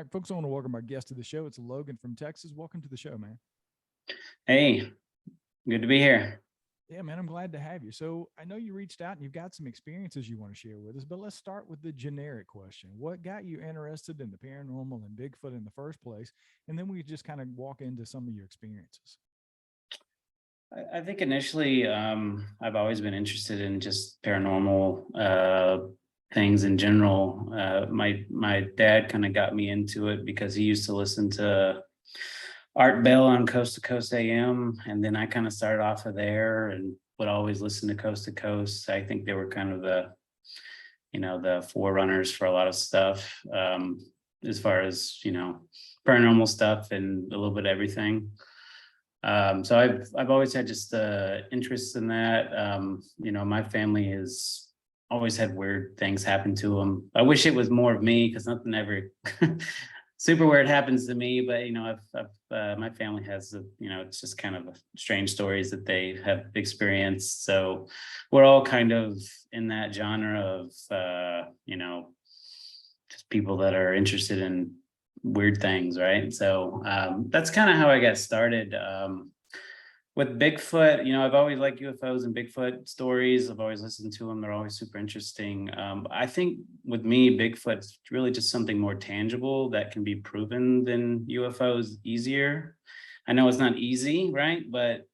All right, folks, I want to welcome our guest to the show. It's Logan from Texas. Welcome to the show, man. Hey, good to be here. Yeah, man, I'm glad to have you. So I know you reached out and you've got some experiences you want to share with us, but let's start with the generic question. What got you interested in the paranormal and Bigfoot in the first place? And then we just kind of walk into some of your experiences. I think initially, I've always been interested in just paranormal things in general. My dad kind of got me into it because he used to listen to Art Bell on Coast to Coast AM, and then I kind of started off of there and would always listen to Coast to Coast. I think they were kind of the forerunners for a lot of stuff, as far as paranormal stuff and a little bit of everything. So I've always had just interest in that. My family has always had weird things happen to them. I wish it was more of me because nothing ever super weird happens to me. But my family has it's just kind of strange stories that they have experienced. So we're all kind of in that genre of just people that are interested in weird things, right? So that's kind of how I got started. With Bigfoot, I've always liked UFOs and Bigfoot stories. I've always listened to them. They're always super interesting. I think with me, Bigfoot's really just something more tangible that can be proven than UFOs easier. I know it's not easy, right? But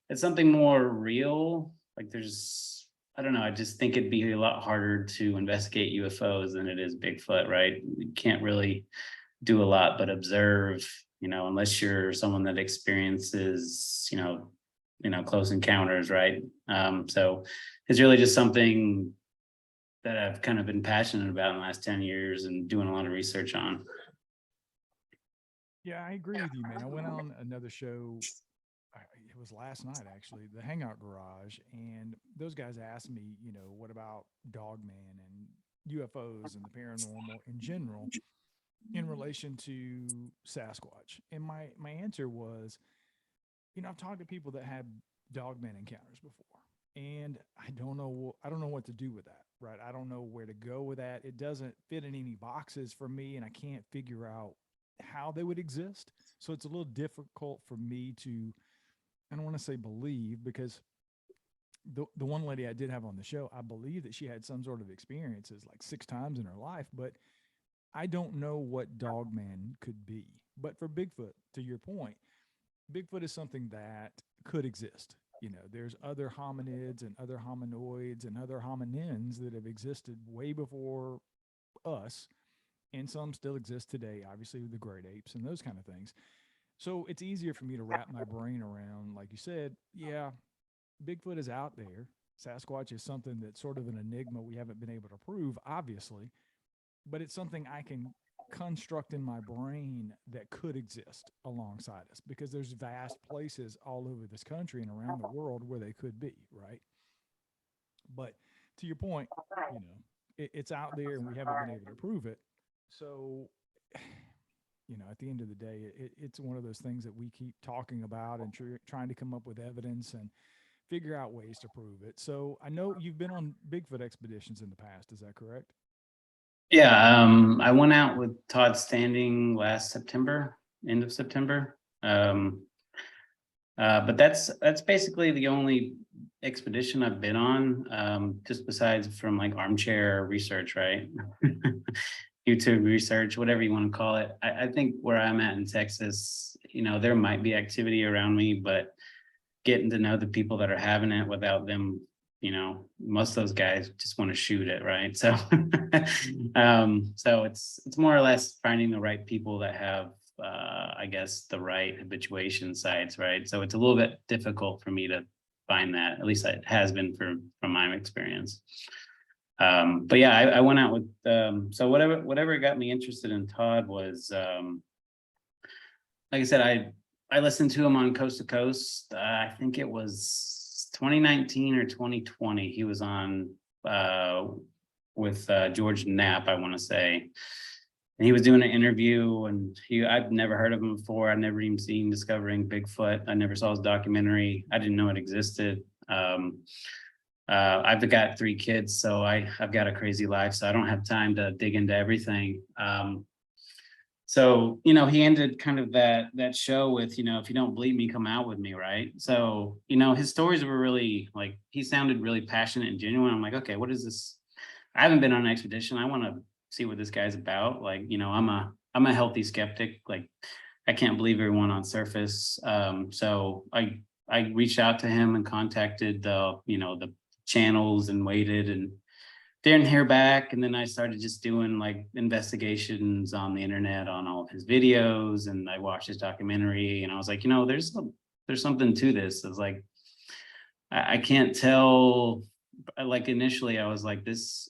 it's something more real. Like I don't know, I just think it'd be a lot harder to investigate UFOs than it is Bigfoot, right? You can't really do a lot but observe, unless you're someone that experiences, close encounters, right? So it's really just something that I've kind of been passionate about in the last 10 years and doing a lot of research on. Yeah, I agree with you, man. I went on another show. It was last night, actually, the Hangout Garage, and those guys asked me, what about Dogman and UFOs and the paranormal in general in relation to Sasquatch? And my answer was, I've talked to people that had Dogman encounters before, and I don't know what to do with that, right? I don't know where to go with that. It doesn't fit in any boxes for me, and I can't figure out how they would exist. So it's a little difficult for me to, I don't want to say believe, because the one lady I did have on the show, I believe that she had some sort of experiences like 6 times in her life, but I don't know what Dogman could be. But for Bigfoot, to your point, Bigfoot is something that could exist. There's other hominids and other hominoids and other hominins that have existed way before us, and some still exist today, obviously, with the great apes and those kind of things. So it's easier for me to wrap my brain around, like you said, yeah, Bigfoot is out there. Sasquatch is something that's sort of an enigma we haven't been able to prove, obviously, but it's something I can construct in my brain that could exist alongside us, because there's vast places all over this country and around the world where they could be, right? But to your point, it's out there and we haven't been able to prove it. So, at the end of the day, it's one of those things that we keep talking about and trying to come up with evidence and figure out ways to prove it. So I know you've been on Bigfoot expeditions in the past. Is that correct? Yeah, I went out with Todd Standing last September, end of September. But that's basically the only expedition I've been on, just besides from like armchair research, right? YouTube research, whatever you want to call it. I think where I'm at in Texas, there might be activity around me, but getting to know the people that are having it without them, most of those guys just want to shoot it, right? So so it's more or less finding the right people that have I guess the right habituation sites, right? So it's a little bit difficult for me to find that. At least it has been from my experience. But yeah, I went out with so whatever got me interested in Todd was like I said, I listened to him on Coast to Coast. I think it was 2019 or 2020. He was on with George Knapp, I want to say. And he was doing an interview, and I've never heard of him before. I've never even seen Discovering Bigfoot. I never saw his documentary. I didn't know it existed. I've got 3 kids, so I've got a crazy life, so I don't have time to dig into everything. So, he ended kind of that show with, if you don't believe me, come out with me, right? So, his stories were really like he sounded really passionate and genuine. I'm like, okay, what is this? I haven't been on an expedition. I want to see what this guy's about. Like, I'm a healthy skeptic. Like, I can't believe everyone on surface. So I reached out to him and contacted the channels and waited and didn't hear back. And then I started just doing like investigations on the internet on all of his videos. And I watched his documentary and I was like, there's something to this. I was like, I can't tell. Like initially I was like, this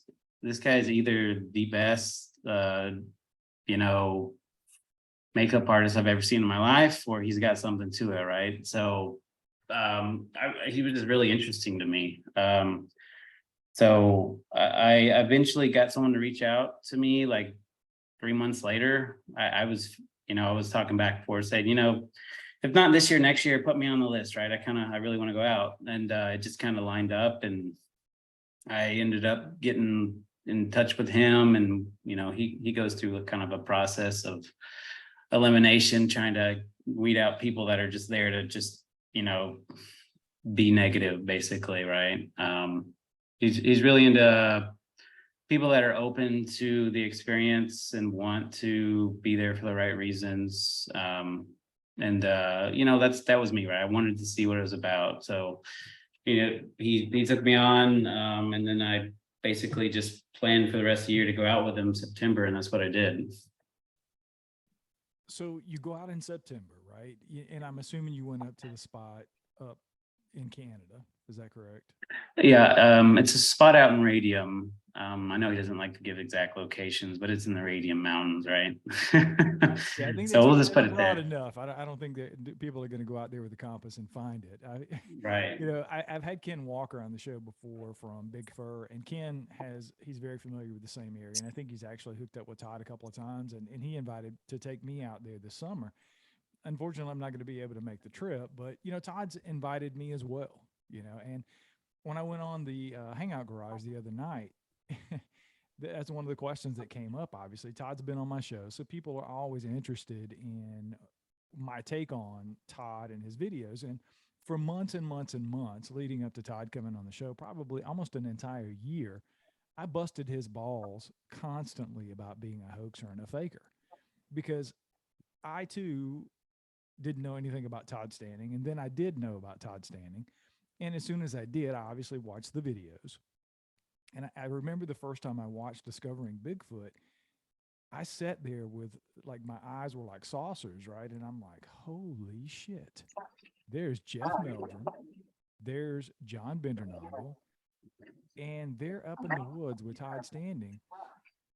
guy is either the best, you know, makeup artist I've ever seen in my life, or he's got something to it. Right. So he was just really interesting to me. So I eventually got someone to reach out to me like 3 months later. I was talking back and forth, saying, if not this year, next year, put me on the list, right? I really want to go out. And it just kind of lined up and I ended up getting in touch with him. And, he goes through a kind of a process of elimination, trying to weed out people that are just there to just, be negative, basically, right? He's really into people that are open to the experience and want to be there for the right reasons. That was me, right? I wanted to see what it was about. So, he took me on, and then I basically just planned for the rest of the year to go out with him in September, and that's what I did. So you go out in September, right? And I'm assuming you went up to the spot up in Canada. Is that correct? Yeah, it's a spot out in Radium. I know he doesn't like to give exact locations, but it's in the Radium Mountains, right? Yeah, I think So we'll just that's put it broad there. enough. I don't think that people are going to go out there with a compass and find it. Right. I've had Ken Walker on the show before from Big Fur, and he's very familiar with the same area, and I think he's actually hooked up with Todd a couple of times, and he invited to take me out there this summer. Unfortunately, I'm not going to be able to make the trip, but Todd's invited me as well. And when I went on the Hangout Garage the other night. That's one of the questions that came up. Obviously, Todd's been on my show, so people are always interested in my take on Todd and his videos. And for months and months and months leading up to Todd coming on the show, probably almost an entire year, I busted his balls constantly about being a hoaxer and a faker because I too didn't know anything about Todd Standing, and then I did know about Todd Standing. And as soon as I did, I obviously watched the videos. And I remember the first time I watched Discovering Bigfoot, I sat there with like my eyes were like saucers, right? And I'm like, holy shit. There's Jeff Meldrum, there's John Bindernagel, and they're up in the woods with Todd Standing.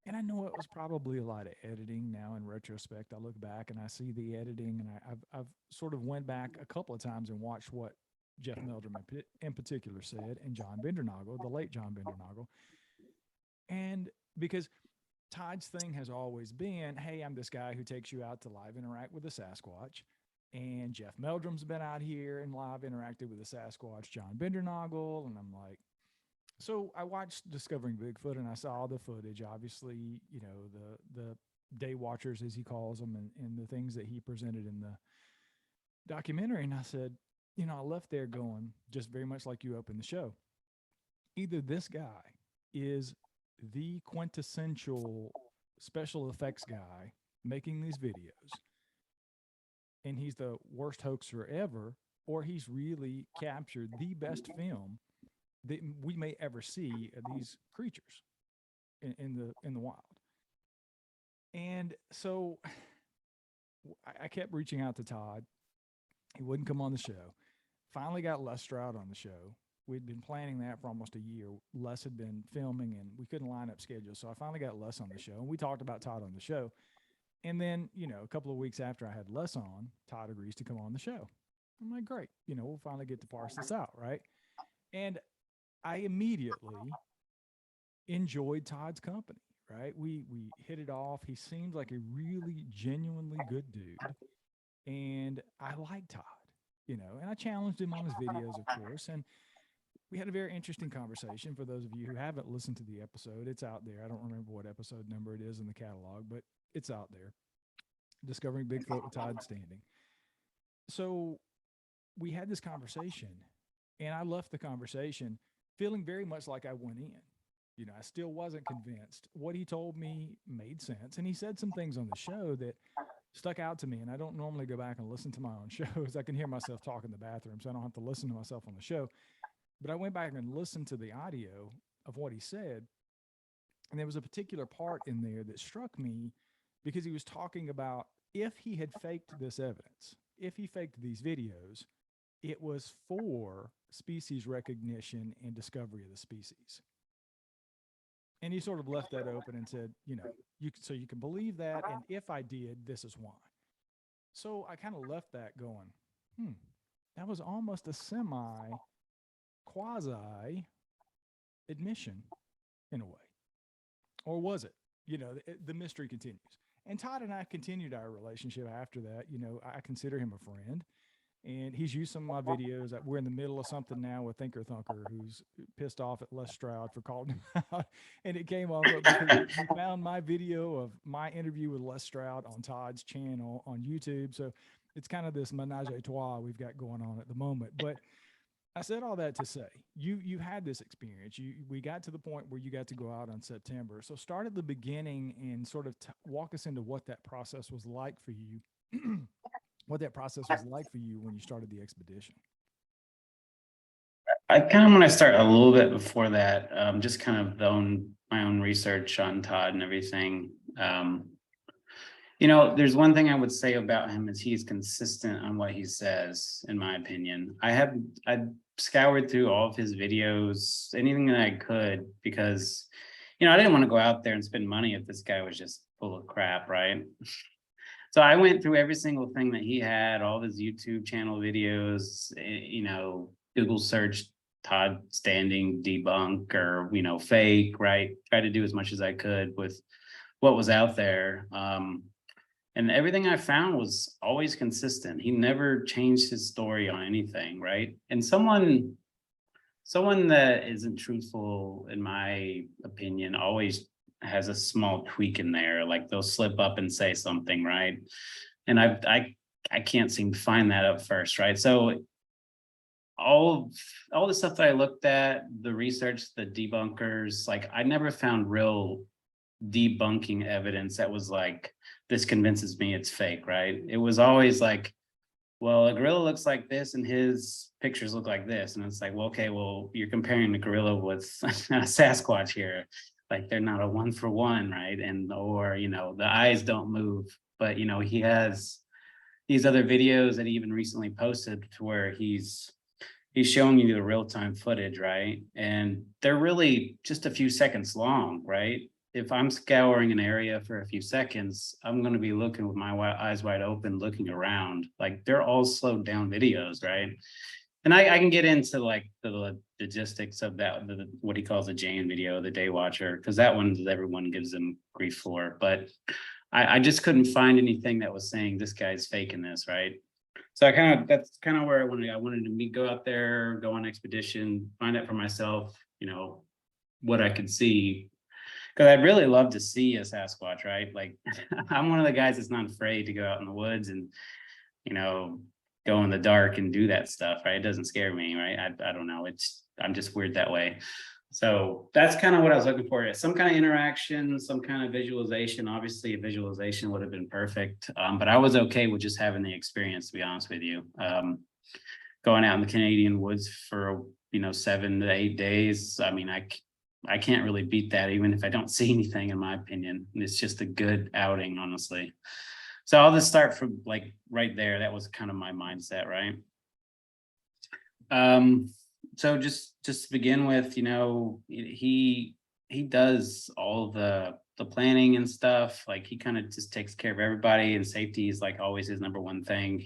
And I know it was probably a lot of editing now in retrospect. I look back and I see the editing, and I've sort of went back a couple of times and watched what Jeff Meldrum in particular said, and John Bindernagel, the late John Bindernagel. And because Todd's thing has always been, hey, I'm this guy who takes you out to live interact with the Sasquatch. And Jeff Meldrum's been out here and live interacted with the Sasquatch, John Bindernagel. And I'm like, so I watched Discovering Bigfoot and I saw the footage, obviously, the day watchers, as he calls them, and the things that he presented in the documentary. And I said, I left there going, just very much like you opened the show. Either this guy is the quintessential special effects guy making these videos, and he's the worst hoaxer ever, or he's really captured the best film that we may ever see of these creatures in the wild. And so I kept reaching out to Todd. He wouldn't come on the show. Finally got Les Stroud on the show. We'd been planning that for almost a year. Les had been filming and we couldn't line up schedules. So I finally got Les on the show and we talked about Todd on the show. And then, a couple of weeks after I had Les on, Todd agrees to come on the show. I'm like, great. We'll finally get to parse this out, right? And I immediately enjoyed Todd's company, right? We hit it off. He seemed like a really genuinely good dude. And I like Todd, and I challenged him on his videos, of course. And we had a very interesting conversation. For those of you who haven't listened to the episode, it's out there. I don't remember what episode number it is in the catalog, but it's out there. Discovering Bigfoot with Todd Standing. So we had this conversation, and I left the conversation feeling very much like I went in. You know, I still wasn't convinced. What he told me made sense. And he said some things on the show that stuck out to me. And I don't normally go back and listen to my own shows. I can hear myself talk in the bathroom, so I don't have to listen to myself on the show. But I went back and listened to the audio of what he said. And there was a particular part in there that struck me because he was talking about if he had faked this evidence, if he faked these videos, it was for species recognition and discovery of the species. And he sort of left that open and said, you know, so you can believe that. And if I did, this is why. So I kind of left that going, that was almost a quasi admission in a way. Or was it? You know, the mystery continues. And Todd and I continued our relationship after that. You know, I consider him a friend. And he's used some of my videos. We're in the middle of something now with Thinker Thunker, who's pissed off at Les Stroud for calling him out. And it came off because he found my video of my interview with Les Stroud on Todd's channel on YouTube. So it's kind of this menage a trois we've got going on at the moment. But I said all that to say, you had this experience. We got to the point where you got to go out in September. So start at the beginning and sort of walk us into what that process was like for you. What that process was like for you when you started the expedition. I kind of want to start a little bit before that, just kind of my own research on Todd and everything. You know, there's one thing I would say about him is he's consistent on what he says, in my opinion. I scoured through all of his videos, anything that I could, because, you know, I didn't want to go out there and spend money if this guy was just full of crap, right? So I went through every single thing that he had, all of his YouTube channel videos, you know, Google search Todd Standing debunk or, you know, fake, right? Tried to do as much as I could with what was out there. And everything I found was always consistent. He never changed his story on anything, right? And someone that isn't truthful, in my opinion, always has a small tweak in there, like they'll slip up and say something, right? And I can't seem to find that up first, right? So all the stuff that I looked at, the research, the debunkers, like I never found real debunking evidence that was like, this convinces me it's fake, right? It was always like, well, a gorilla looks like this and his pictures look like this. And it's like, well, okay, well, you're comparing the gorilla with a Sasquatch here. Like they're not a 1-for-1, right? And, or, you know, the eyes don't move, but, you know, he has these other videos that he even recently posted to where he's showing you the real-time footage, right? And they're really just a few seconds long, right? If I'm scouring an area for a few seconds, I'm going to be looking with my eyes wide open, looking around. Like they're all slowed down videos, right? And I can get into like the logistics of that, what he calls a Jane video, the day watcher, because that one everyone gives him grief for. But I just couldn't find anything that was saying this guy's faking this, right? So that's kind of where I wanted to go out there, go on expedition, find out for myself, you know, what I could see. Because I'd really love to see a Sasquatch, right? Like I'm one of the guys that's not afraid to go out in the woods and, you know, go in the dark and do that stuff, right? It doesn't scare me, right? I don't know. I'm just weird that way. So that's kind of what I was looking for. Some kind of interaction, some kind of visualization. Obviously a visualization would have been perfect. But I was okay with just having the experience, to be honest with you. Going out in the Canadian woods for, you know, 7 to 8 days. I mean, I can't really beat that, even if I don't see anything, in my opinion. And it's just a good outing, honestly. So I'll just start from like right there. That was kind of my mindset, right? So just to begin with, you know, he does all the planning and stuff. Like he kind of just takes care of everybody, and safety is like always his number one thing.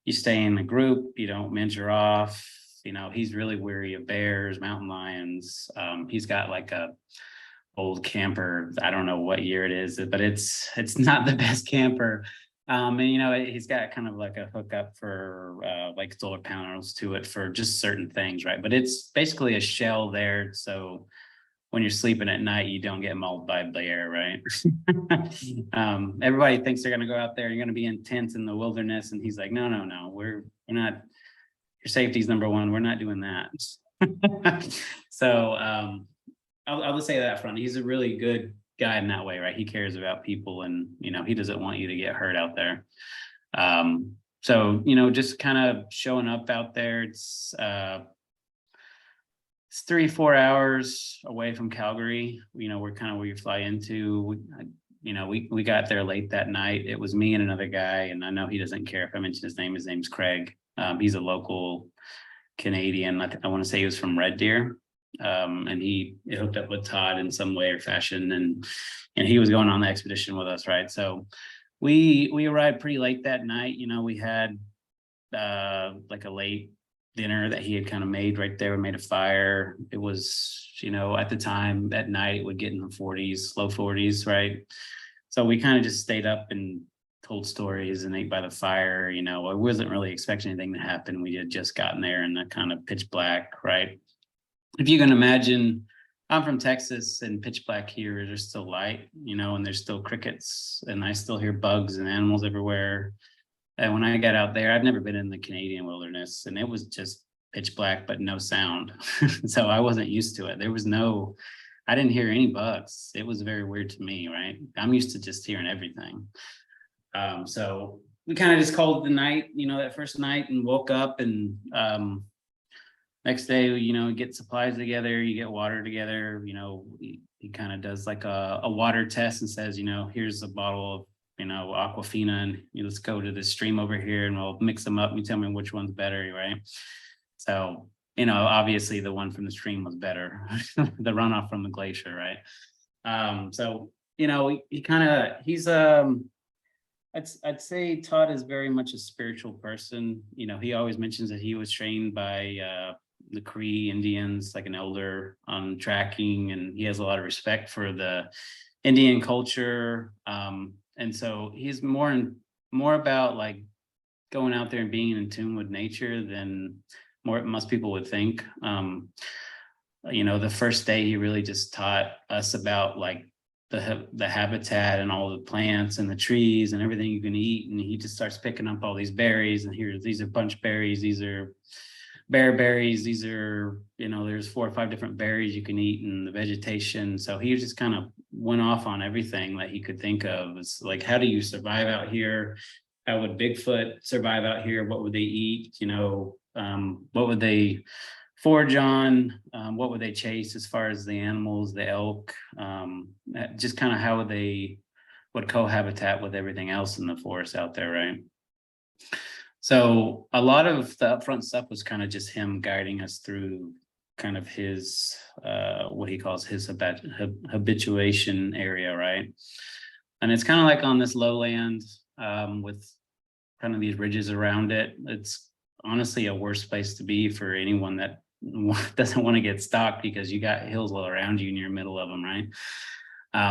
You stay in the group, you don't venture off. You know, he's really wary of bears, mountain lions. He's got like a old camper. I don't know what year it is, but it's not the best camper. And you know, he's got kind of like a hookup for like solar panels to it for just certain things, right? But it's basically a shell there. So when you're sleeping at night, you don't get mauled by bear, right? Everybody thinks they're going to go out there, you're going to be in tents in the wilderness. And he's like, no, we're not, your safety's number one. We're not doing that. So I'll just say that front. He's a really good guy in that way, right? He cares about people, and he doesn't want you to get hurt out there. So just kind of showing up out there. It's 3-4 hours away from Calgary. We're kind of where you fly into. We got there late that night. It was me and another guy, and I know he doesn't care if I mention his name. His name's Craig. He's a local Canadian. I want to say he was from Red Deer. And he hooked up with Todd in some way or fashion, and he was going on the expedition with us, right? So we arrived pretty late that night. We had like a late dinner that he had kind of made right there. We made a fire. It was, at the time at night it would get in the 40s, low 40s, right? So we kind of just stayed up and told stories and ate by the fire. I wasn't really expecting anything to happen. We had just gotten there in the kind of pitch black, right? If you can imagine, I'm from Texas, and pitch black here, there's still light, and there's still crickets, and I still hear bugs and animals everywhere. And when I got out there, I've never been in the Canadian wilderness, and it was just pitch black, but no sound. So I wasn't used to it. I didn't hear any bugs. It was very weird to me, right? I'm used to just hearing everything. So we kind of just called the night, that first night, and woke up, and next day, get supplies together, you get water together. He kind of does like a water test and says, here's a bottle of, Aquafina, and let's go to this stream over here and we'll mix them up. You tell me which one's better, right? So, obviously the one from the stream was better, the runoff from the glacier, right? So, he's, I'd say Todd is very much a spiritual person. He always mentions that he was trained by the Cree Indians, like an elder on tracking, and he has a lot of respect for the Indian culture. And so he's more about like going out there and being in tune with nature than most people would think. The first day he really just taught us about like the habitat and all the plants and the trees and everything you can eat. And he just starts picking up all these berries, and these are bunch berries, these are bear berries, these are, there's 4 or 5 different berries you can eat in the vegetation. So he just kind of went off on everything that he could think of. It's like, how do you survive out here? How would Bigfoot survive out here? What would they eat? What would they forage on? What would they chase as far as the animals, the elk? Just kind of how would cohabitat with everything else in the forest out there, right? So a lot of the upfront stuff was kind of just him guiding us through kind of his, what he calls his habituation area, right? And it's kind of like on this lowland with kind of these ridges around it. It's honestly a worse place to be for anyone that doesn't want to get stalked, because you got hills all around you and you're in the middle of them, right?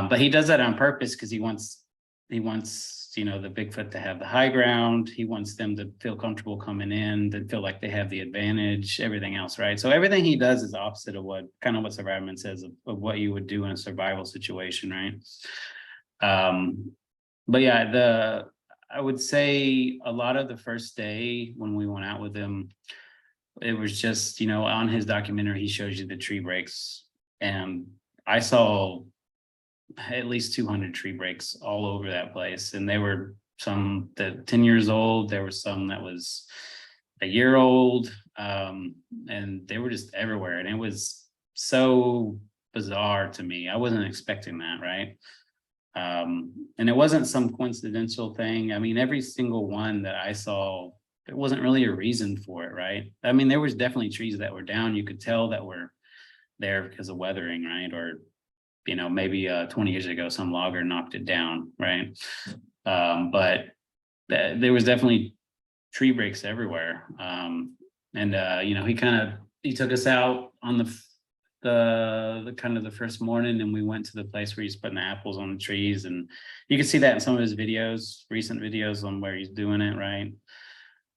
But he does that on purpose because he wants the Bigfoot to have the high ground. He wants them to feel comfortable coming in, to feel like they have the advantage, everything else, right? So everything he does is opposite of what Survivorman says of what you would do in a survival situation, right? But yeah, I would say a lot of the first day when we went out with him, it was just, on his documentary, he shows you the tree breaks, and I saw at least 200 tree breaks all over that place. And there were some that 10 years old, there was some that was a year old, and they were just everywhere. And it was so bizarre to me. I wasn't expecting that, right? And it wasn't some coincidental thing. I mean, every single one that I saw, there wasn't really a reason for it, right? I mean, there was definitely trees that were down. You could tell that were there because of weathering, right? Or maybe 20 years ago, some logger knocked it down, right? But there was definitely tree breaks everywhere. He took us out on the kind of the first morning, and we went to the place where he's putting the apples on the trees, and you can see that in some of his videos, recent videos on where he's doing it, right?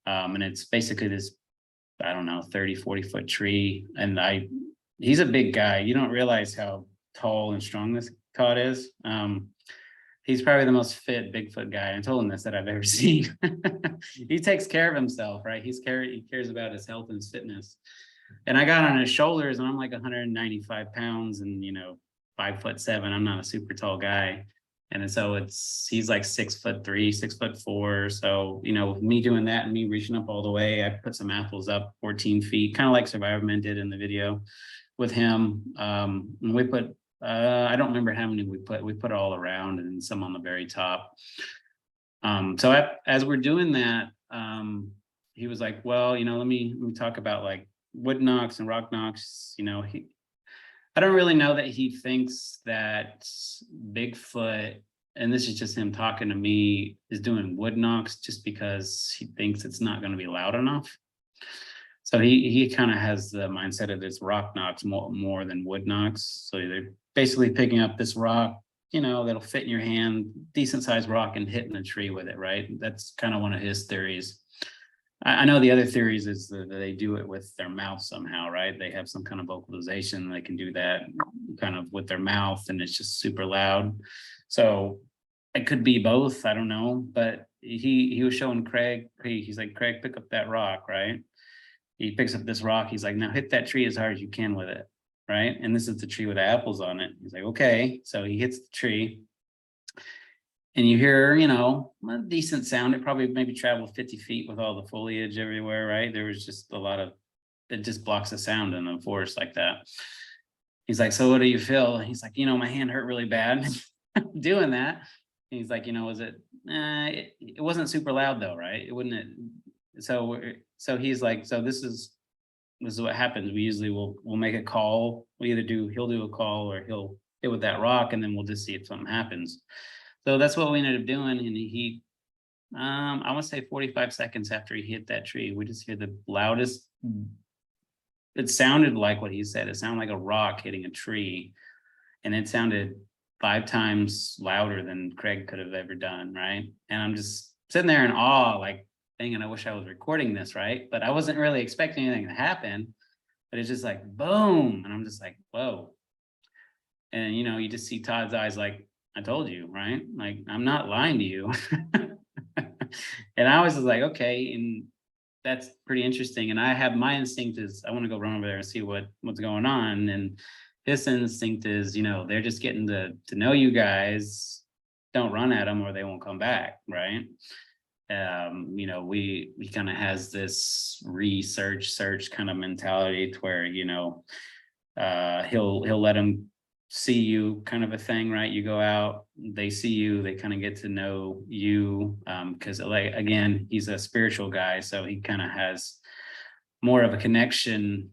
And it's basically this, I don't know, 30-40 foot tree. And he's a big guy. You don't realize how tall and strong this Todd is. He's probably the most fit Bigfoot guy. I told him this that I've ever seen. He takes care of himself, right? He cares about his health and his fitness. And I got on his shoulders, and I'm like 195 pounds, and 5'7". I'm not a super tall guy, and so he's like 6'3", 6'4". So with me doing that and me reaching up all the way, I put some apples up 14 feet, kind of like Survivorman did in the video with him. And we put I don't remember how many we put all around and some on the very top. So as we're doing that, he was like, well, let me talk about like wood knocks and rock knocks. I don't really know that he thinks that Bigfoot, and this is just him talking to me, is doing wood knocks just because he thinks it's not going to be loud enough. So he kind of has the mindset of this rock knocks more than wood knocks. So they're basically picking up this rock, that'll fit in your hand, decent sized rock, and hitting a tree with it, right? That's kind of one of his theories. I know the other theories is that they do it with their mouth somehow, right? They have some kind of vocalization. They can do that kind of with their mouth, and it's just super loud. So it could be both. I don't know. But he was showing Craig. He's like, Craig, pick up that rock, right? He picks up this rock. He's like, now hit that tree as hard as you can with it, right? And this is the tree with the apples on it. He's like, okay. So he hits the tree. And you hear, a decent sound. It probably maybe traveled 50 feet with all the foliage everywhere, right? There was just a lot of, it just blocks the sound in the forest like that. He's like, so what do you feel? He's like, my hand hurt really bad doing that. And he's like, was it, it wasn't super loud though, right? It wouldn't, so he's like, so this is what happens. We usually will make a call. He'll do a call, or he'll hit with that rock, and then we'll just see if something happens. So that's what we ended up doing. And I want to say 45 seconds after he hit that tree, we just hear the loudest. It sounded like what he said. It sounded like a rock hitting a tree. And it sounded 5 times louder than Craig could have ever done, right? And I'm just sitting there in awe, like thinking, I wish I was recording this, right? But I wasn't really expecting anything to happen. But it's just like, boom. And I'm just like, whoa. And, you just see Todd's eyes like, I told you, right? Like, I'm not lying to you. And I was just like, okay. And that's pretty interesting. And I have, my instinct is I want to go run over there and see what's going on. And his instinct is, they're just getting to know you guys. Don't run at them or they won't come back, right? We kind of has this search kind of mentality to where, he'll let him see you, kind of a thing, right? You go out, they see you, they kind of get to know you, because like, again, he's a spiritual guy, so he kind of has more of a connection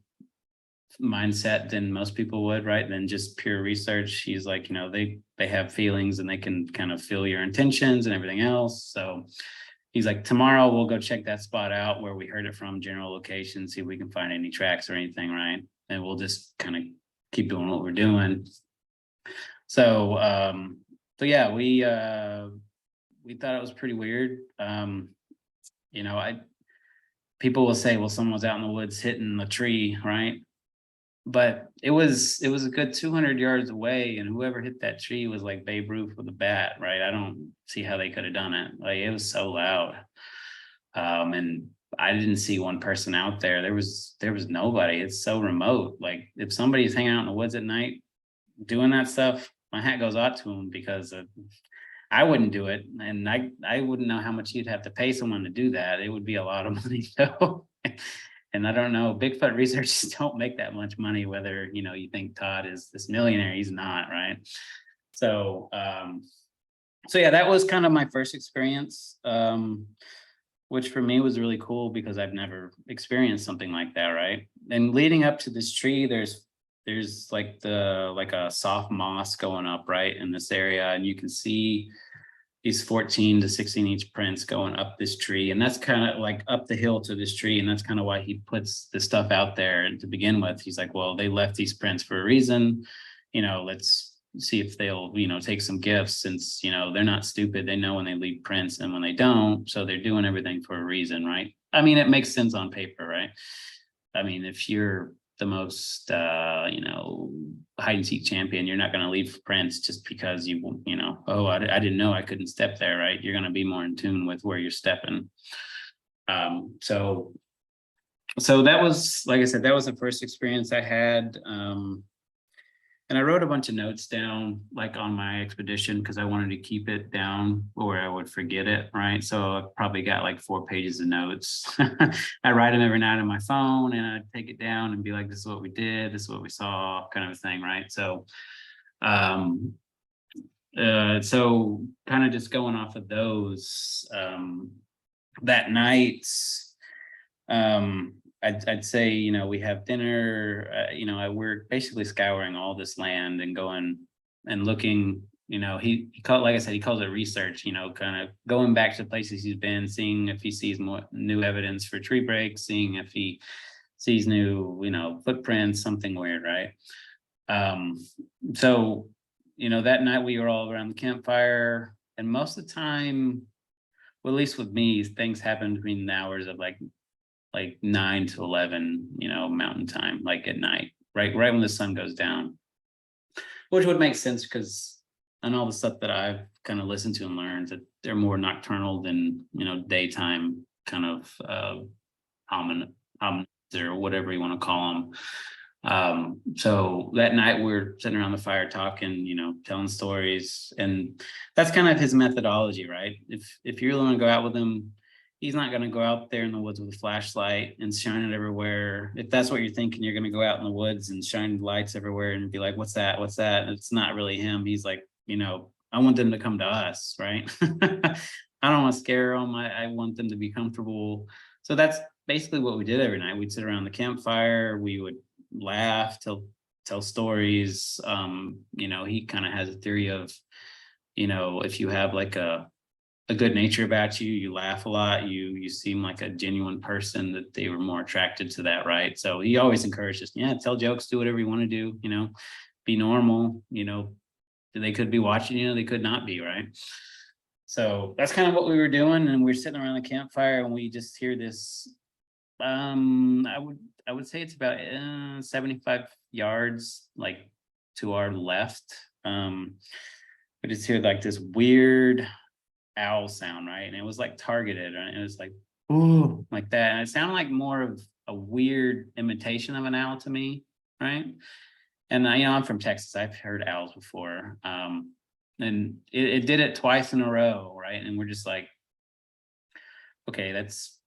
mindset than most people would, right? Than just pure research. He's like, they have feelings and they can kind of feel your intentions and everything else. So he's like, tomorrow we'll go check that spot out where we heard it from, general location, see if we can find any tracks or anything, right? And we'll just kind of keep doing what we're doing. So yeah, we thought it was pretty weird. People will say, well, someone was out in the woods hitting the tree, right? But it was a good 200 yards away, and whoever hit that tree was like Babe Ruth with a bat, right? I don't see how they could have done it. Like, it was so loud. And I didn't see one person out there. There was nobody. It's so remote. Like, if somebody's hanging out in the woods at night doing that stuff, my hat goes out to them, because I wouldn't do it. And I wouldn't know how much you'd have to pay someone to do that. It would be a lot of money. So, and I don't know, Bigfoot researchers don't make that much money, whether, you think Todd is this millionaire, he's not, right? So, yeah, that was kind of my first experience, which for me was really cool because I've never experienced something like that, right? And leading up to this tree, there's like a soft moss going up right in this area, and you can see these 14 to 16 inch prints going up this tree, and that's kind of like up the hill to this tree, and that's kind of why he puts the stuff out there to begin with. He's like, well, they left these prints for a reason, let's see if they'll take some gifts, since they're not stupid. They know when they leave prints and when they don't, so they're doing everything for a reason, right? I mean, it makes sense on paper, right? I mean, if you're the most, hide and seek champion. You're not going to leave prints just because oh, I didn't know I couldn't step there, right? You're going to be more in tune with where you're stepping. So that was, like I said, that was the first experience I had. And I wrote a bunch of notes down, like on my expedition, because I wanted to keep it down or I would forget it, right? So I probably got like 4 pages of notes. I write them every night on my phone, and I'd take it down and be like, this is what we did, this is what we saw, kind of a thing, right? So, so kind of just going off of those, that night, I'd say, we have dinner, we're basically scouring all this land and going and looking, he called, like I said, he calls it research, kind of going back to places he's been, seeing if he sees more new evidence for tree breaks, seeing if he sees new, footprints, something weird, right? So, that night we were all around the campfire, and most of the time, well, at least with me, things happen between the hours of like 9 to 11, mountain time, like at night, right when the sun goes down, which would make sense because on all the stuff that I've kind of listened to and learned, that they're more nocturnal than, daytime kind of hominids or whatever you want to call them. So that night we're sitting around the fire talking, telling stories, and that's kind of his methodology, right? If you're going to go out with him, he's not going to go out there in the woods with a flashlight and shine it everywhere. If that's what you're thinking, you're going to go out in the woods and shine lights everywhere and be like, what's that? What's that? And it's not really him. He's like, I want them to come to us, right? I don't want to scare them. I want them to be comfortable. So that's basically what we did every night. We'd sit around the campfire. We would laugh, tell stories. He kind of has a theory of, if you have like a good nature about you, you laugh a lot, you seem like a genuine person, that they were more attracted to that, right? So he always encouraged us, tell jokes, do whatever you want to do, be normal, they could be watching you, they could not be, right? So that's kind of what we were doing, and we were sitting around the campfire, and we just hear this, I would say it's about 75 yards, like to our left. We just hear like this weird owl sound, right? And it was like targeted, and it was like, ooh, like that. And it sounded like more of a weird imitation of an owl to me, right? And I'm from Texas. I've heard owls before. And it did it twice in a row, right? And we're just like, okay, that's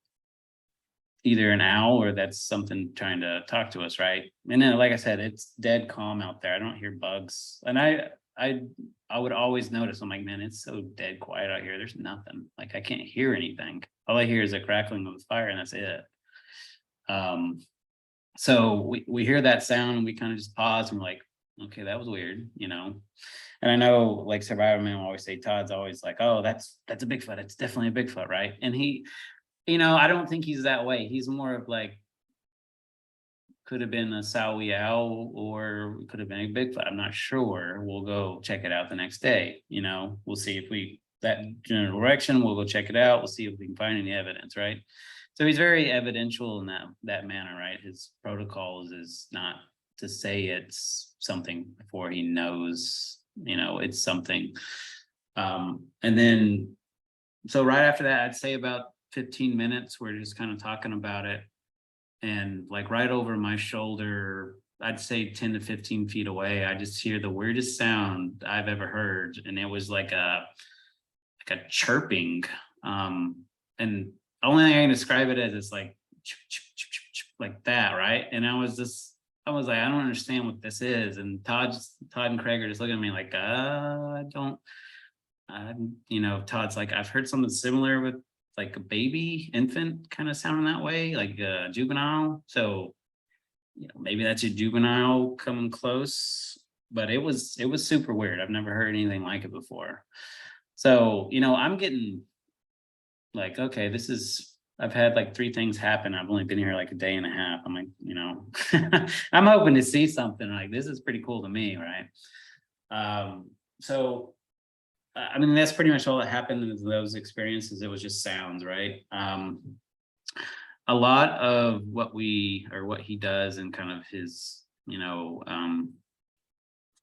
either an owl or that's something trying to talk to us, right? And then, like I said, it's dead calm out there. I don't hear bugs. And I would always notice, I'm like, man, it's so dead quiet out here. There's nothing. Like, I can't hear anything. All I hear is a crackling of the fire, and that's it. So we hear that sound, and we kind of just pause, and we're like, okay, that was weird, And I know, like, Survivor Man will always say, Todd's always like, oh, that's a Bigfoot. It's definitely a Bigfoot, right? And he, I don't think he's that way. He's more of like, could have been a Sowie owl, or could have been a Bigfoot. I'm not sure. We'll go check it out the next day. We'll see if that general direction, we'll go check it out. We'll see if we can find any evidence, right? So he's very evidential in that manner, right? His protocols is not to say it's something before he knows, it's something. And then, so right after that, I'd say about 15 minutes, we're just kind of talking about it. And like right over my shoulder, I'd say 10 to 15 feet away, I just hear the weirdest sound I've ever heard. And it was like a chirping. And the only thing I can describe it as is like, like that, right? And I was like, I don't understand what this is. And Todd and Craig are just looking at me like, Todd's like, I've heard something similar with like a baby infant kind of sounding that way, like a juvenile. So, maybe that's a juvenile coming close, but it was super weird. I've never heard anything like it before. So, I'm getting like, okay, I've had like 3 things happen. I've only been here like a day and a half. I'm like, I'm hoping to see something like this. Is pretty cool to me, right? So I mean, that's pretty much all that happened in those experiences. It was just sounds, right? a lot of what he does and kind of his,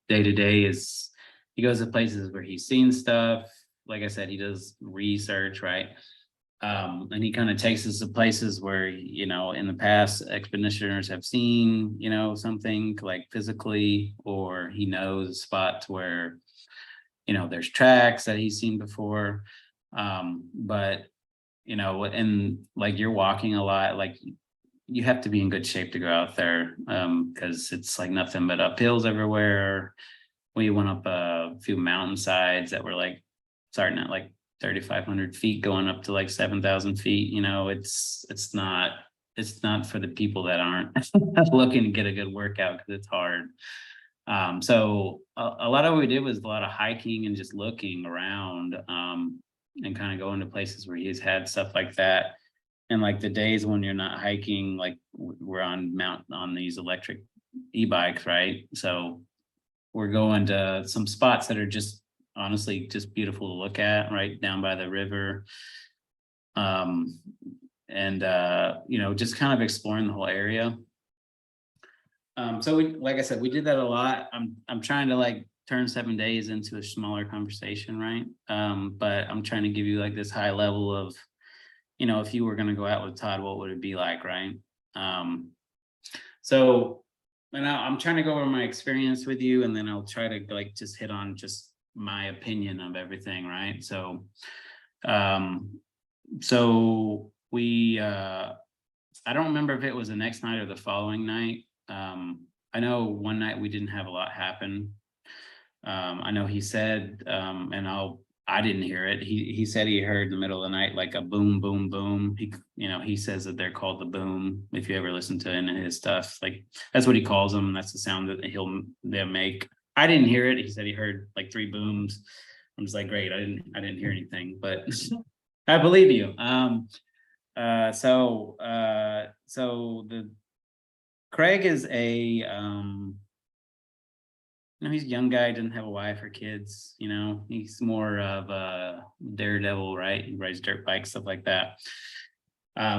day to day is he goes to places where he's seen stuff. Like I said, he does research, right? And he kind of takes us to places where, in the past expeditioners have seen, something like physically, or he knows spots where, there's tracks that he's seen before. But, and like you're walking a lot, like you have to be in good shape to go out there, because it's like nothing but uphills everywhere. We went up a few mountainsides that were like starting at like 3,500 feet going up to like 7,000 feet. It's not for the people that aren't looking to get a good workout, because it's hard. So a lot of what we did was a lot of hiking and just looking around, and kind of going to places where he's had stuff like that. And like the days when you're not hiking, like we're on these electric e-bikes, right? So we're going to some spots that are just honestly just beautiful to look at, right down by the river. And just kind of exploring the whole area. So like I said, we did that a lot. I'm trying to like turn 7 days into a smaller conversation, right? But I'm trying to give you like this high level of, if you were going to go out with Todd, what would it be like, right? So, and I'm trying to go over my experience with you, and then I'll try to like just hit on just my opinion of everything, right? So, we, I don't remember if it was the next night or the following night. I know one night we didn't have a lot happen. I know he said, and I didn't hear it. He said he heard in the middle of the night like a boom, boom, boom. He says that they're called the boom. If you ever listen to any of his stuff, like that's what he calls them. That's the sound that they'll make. I didn't hear it. He said he heard like 3 booms. I'm just like, great. I didn't hear anything, but I believe you. So the Craig is he's a young guy, didn't have a wife or kids, he's more of a daredevil, right? He rides dirt bikes, stuff like that.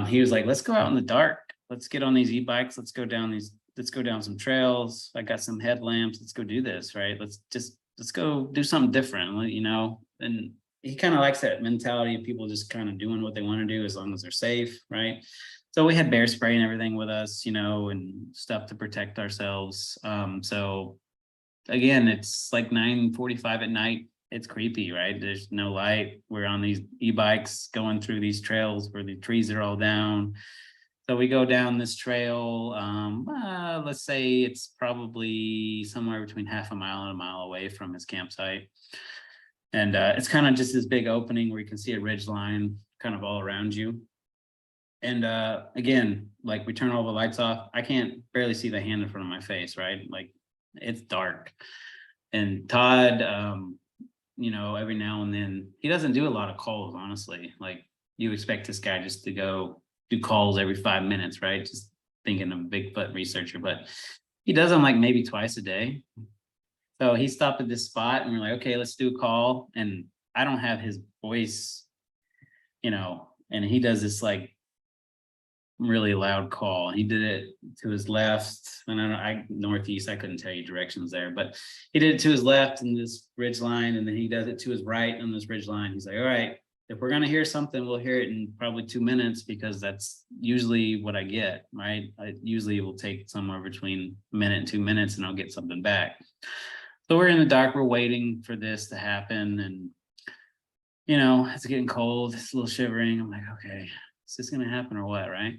He was like, let's go out in the dark. Let's get on these e-bikes. Let's go down some trails. I got some headlamps. Let's go do this, right? Let's go do something different, and he kind of likes that mentality of people just kind of doing what they want to do as long as they're safe, right? So we had bear spray and everything with us, and stuff to protect ourselves. So again, it's like 9:45 at night. It's creepy, right? There's no light. We're on these e-bikes going through these trails where the trees are all down. So we go down this trail. Let's say it's probably somewhere between half a mile and a mile away from his campsite. And it's kind of just this big opening where you can see a ridge line kind of all around you. And again, like we turn all the lights off. I can't barely see the hand in front of my face, right? Like it's dark. And Todd, every now and then, he doesn't do a lot of calls, honestly. Like you expect this guy just to go do calls every 5 minutes, right? Just thinking of a Bigfoot researcher, but he does them like maybe twice a day. So he stopped at this spot and we're like, okay, let's do a call. And I don't have his voice, and he does this like really loud call. He did it to his left, and I northeast. I couldn't tell you directions there, but he did it to his left in this ridge line, and then he does it to his right on this ridge line. He's like, all right, if we're gonna hear something, we'll hear it in probably 2 minutes, because that's usually what I get, right? I usually will take somewhere between a minute and 2 minutes, and I'll get something back. So we're in the dark, we're waiting for this to happen, and it's getting cold, it's a little shivering. I'm like, okay, is this gonna happen or what, right?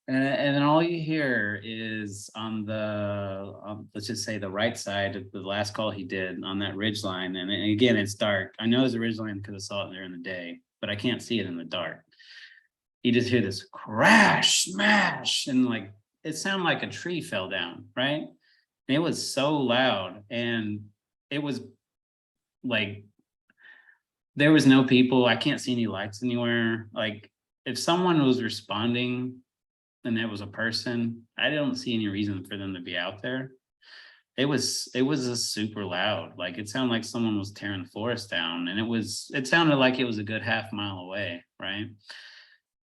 And then all you hear is on the let's just say the right side of the last call he did on that ridge line, and again it's dark. I know there's a ridge line because I saw it there in the day, but I can't see it in the dark. You just hear this crash, smash, and like it sounded like a tree fell down, right? And it was so loud, and it was like there was no people. I can't see any lights anywhere. Like if someone was responding and it was a person, I don't see any reason for them to be out there. It was just super loud. Like it sounded like someone was tearing the forest down, and it sounded like it was a good half mile away, right?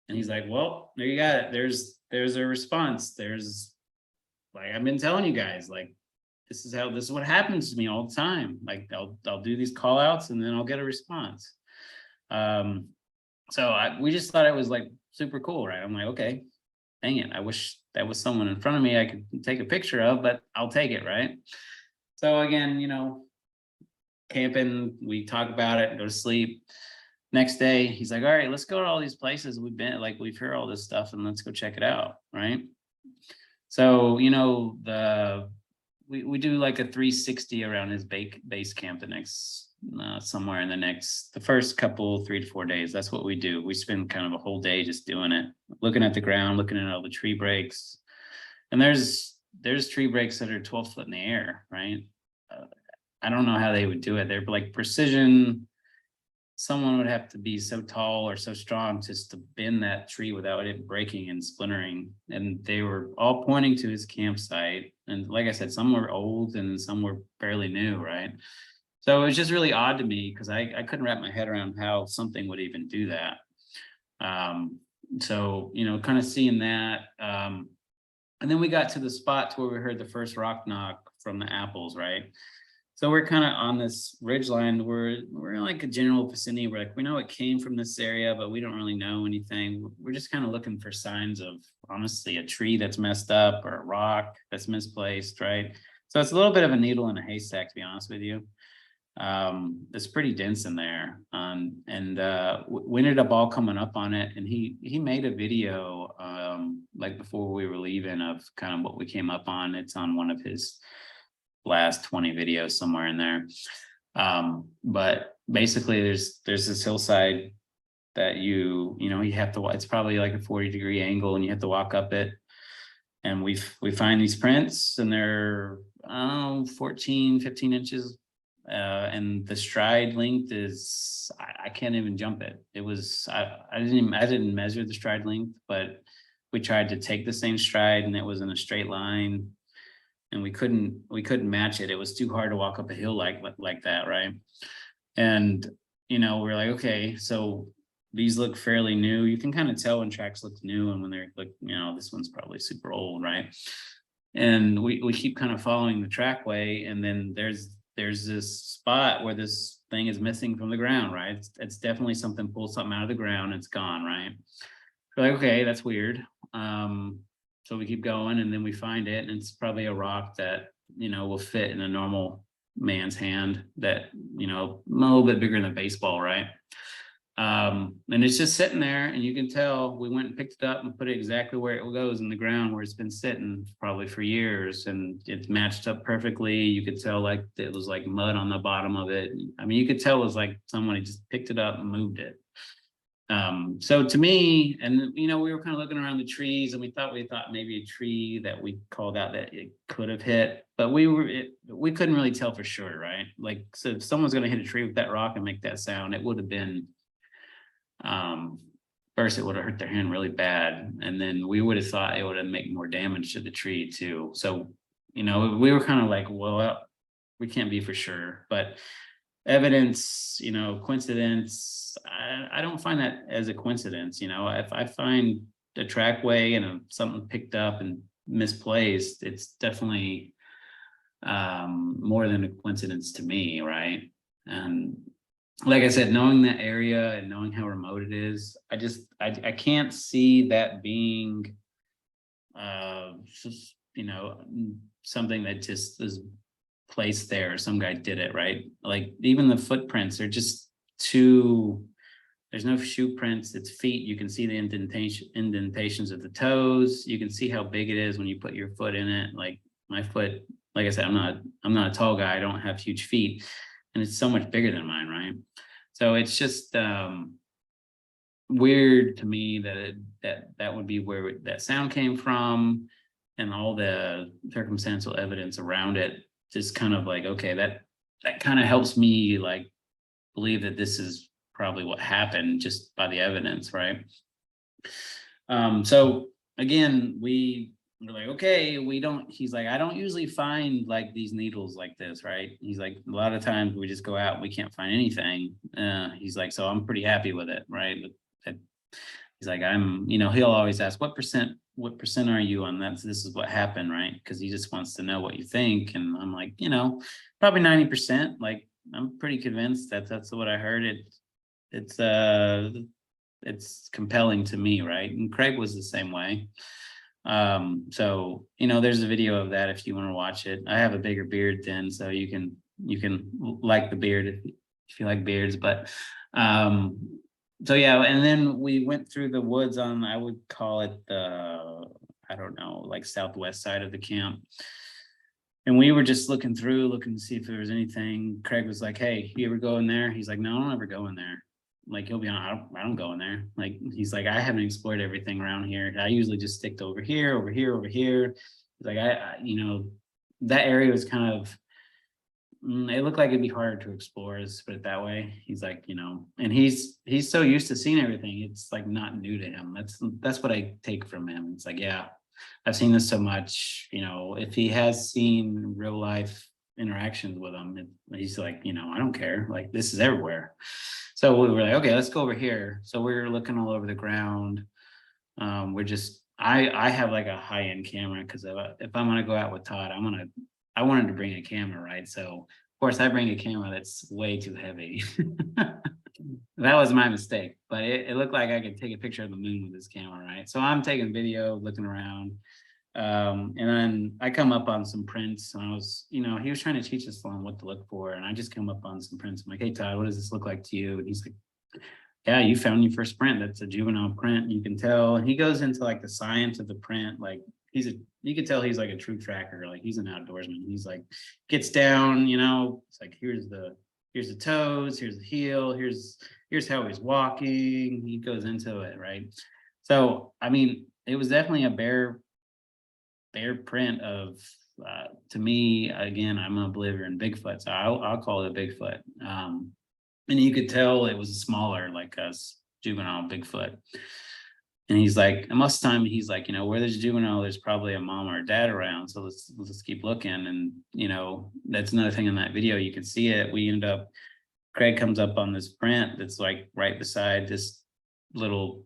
And he's like, well, there you got it. There's a response. There's like, I've been telling you guys, like, this is what happens to me all the time. Like I'll do these call outs and then I'll get a response. So we just thought it was like super cool, right? I'm like, okay, dang it. I wish that was someone in front of me I could take a picture of, but I'll take it, right? So again, camping, we talk about it, go to sleep. Next day, he's like, all right, let's go to all these places we've been, like we've heard all this stuff and let's go check it out, right? So, we do like a 360 around his base camp somewhere in the first couple 3 to 4 days. That's what we do. We spend kind of a whole day just doing it, looking at the ground, looking at all the tree breaks. And there's tree breaks that are 12 foot in the air, right? I don't know how they would do it. They're like precision. Someone would have to be so tall or so strong just to bend that tree without it breaking and splintering. And they were all pointing to his campsite. And like I said, some were old and some were fairly new, right? So it was just really odd to me because I couldn't wrap my head around how something would even do that. So, kind of seeing that. And then we got to the spot to where we heard the first rock knock from the apples, right? So we're kind of on this ridge line. We're in like a general vicinity. We're like, we know it came from this area, but we don't really know anything. We're just kind of looking for signs of, honestly, a tree that's messed up or a rock that's misplaced, right? So it's a little bit of a needle in a haystack, to be honest with you. It's pretty dense in there. We ended up all coming up on it, and he made a video like before we were leaving of kind of what we came up on. It's on one of his last 20 videos somewhere in there. But basically there's this hillside that you have to, it's probably like a 40-degree angle and you have to walk up it. And we find these prints and they're 14, 15 inches. And the stride length is, I can't even jump it. It was, I didn't measure the stride length, but we tried to take the same stride and it was in a straight line. And we couldn't match it. It was too hard to walk up a hill like that, right? And we're like, okay, so these look fairly new. You can kind of tell when tracks look new and when they're like, this one's probably super old, right? And we keep kind of following the trackway, and then there's this spot where this thing is missing from the ground, right? It's definitely something pulled something out of the ground. It's gone, right? We're like, okay, that's weird. So we keep going and then we find it, and it's probably a rock that, will fit in a normal man's hand, that, a little bit bigger than a baseball, right? And it's just sitting there, and you can tell we went and picked it up and put it exactly where it goes in the ground, where it's been sitting probably for years, and it's matched up perfectly. You could tell like it was like mud on the bottom of it. I mean, you could tell it was like somebody just picked it up and moved it. So to me, and we were kind of looking around the trees, and we thought maybe a tree that we called out that it could have hit, but we couldn't really tell for sure, right? Like, so if someone's going to hit a tree with that rock and make that sound, it would have been, first it would have hurt their hand really bad, and then we would have thought it would have made more damage to the tree too. So, we were kind of like, well, we can't be for sure, but evidence, coincidence, I don't find that as a coincidence. If I find a trackway and something picked up and misplaced, it's definitely more than a coincidence to me, right? And like I said, knowing that area and knowing how remote it is, I can't see that being just, something that just is placed there. Some guy did it, right? Like even the footprints are just there's no shoe prints, it's feet. You can see the indentations of the toes. You can see how big it is when you put your foot in it. Like my foot, like I said, I'm not a tall guy. I don't have huge feet, and it's so much bigger than mine, right? So it's just weird to me that would be where that sound came from, and all the circumstantial evidence around it just kind of like, okay, that kind of helps me like believe that this is probably what happened just by the evidence, right? So again, we're like, okay, he's like, I don't usually find like these needles like this, right? He's like, a lot of times we just go out and we can't find anything. He's like, so I'm pretty happy with it, right? he's like, I'm, you know, he'll always ask, what percent are you on that? This is what happened, right? Because he just wants to know what you think. And I'm like, you know, probably 90%. Like, I'm pretty convinced that that's what I heard. It's compelling to me, right? And Craig was the same way. So, you know, there's a video of that if you want to watch it. I have a bigger beard then, so you can like the beard if you like beards. But so yeah, and then we went through the woods on, I would call it the, I don't know, like southwest side of the camp. And we were just looking to see if there was anything. Craig was like, hey, you ever go in there? He's like, no, I don't ever go in there. Like, he'll be on, I don't go in there. Like, he's like, I haven't explored everything around here. I usually just stick to over here, over here, over here. He's like, you know, that area was kind of, it looked like it'd be harder to explore, let's put it that way. He's like, you know, and he's so used to seeing everything. It's like not new to him. That's what I take from him. It's like, yeah, I've seen this so much, you know, if he has seen real life interactions with them, he's like, you know, I don't care. Like, this is everywhere. So we were like, okay, let's go over here. So we're looking all over the ground. We're just, I have like a high-end camera because if I'm gonna go out with Todd, I wanted to bring a camera, right? So of course I bring a camera that's way too heavy. That was my mistake, but it looked like I could take a picture of the moon with this camera, right? So I'm taking video, looking around. And then I come up on some prints, and I was, you know, he was trying to teach us on what to look for, and I just come up on some prints. I'm like, hey Todd, what does this look like to you? And he's like, yeah, you found your first print. That's a juvenile print. You can tell. And he goes into like the science of the print. Like, you can tell he's like a true tracker. Like, he's an outdoorsman. He's like, gets down, you know, it's like, here's the toes, here's the heel, here's how he's walking. He goes into it, right? So I mean, it was definitely a bare print of, to me, again, I'm a believer in Bigfoot, so I'll call it a Bigfoot. And you could tell it was smaller, like a juvenile Bigfoot. And he's like, and most of the time he's like, you know, where there's a juvenile, there's probably a mom or a dad around. So let's keep looking. And, you know, that's another thing in that video. You can see it. Craig comes up on this print that's like right beside this little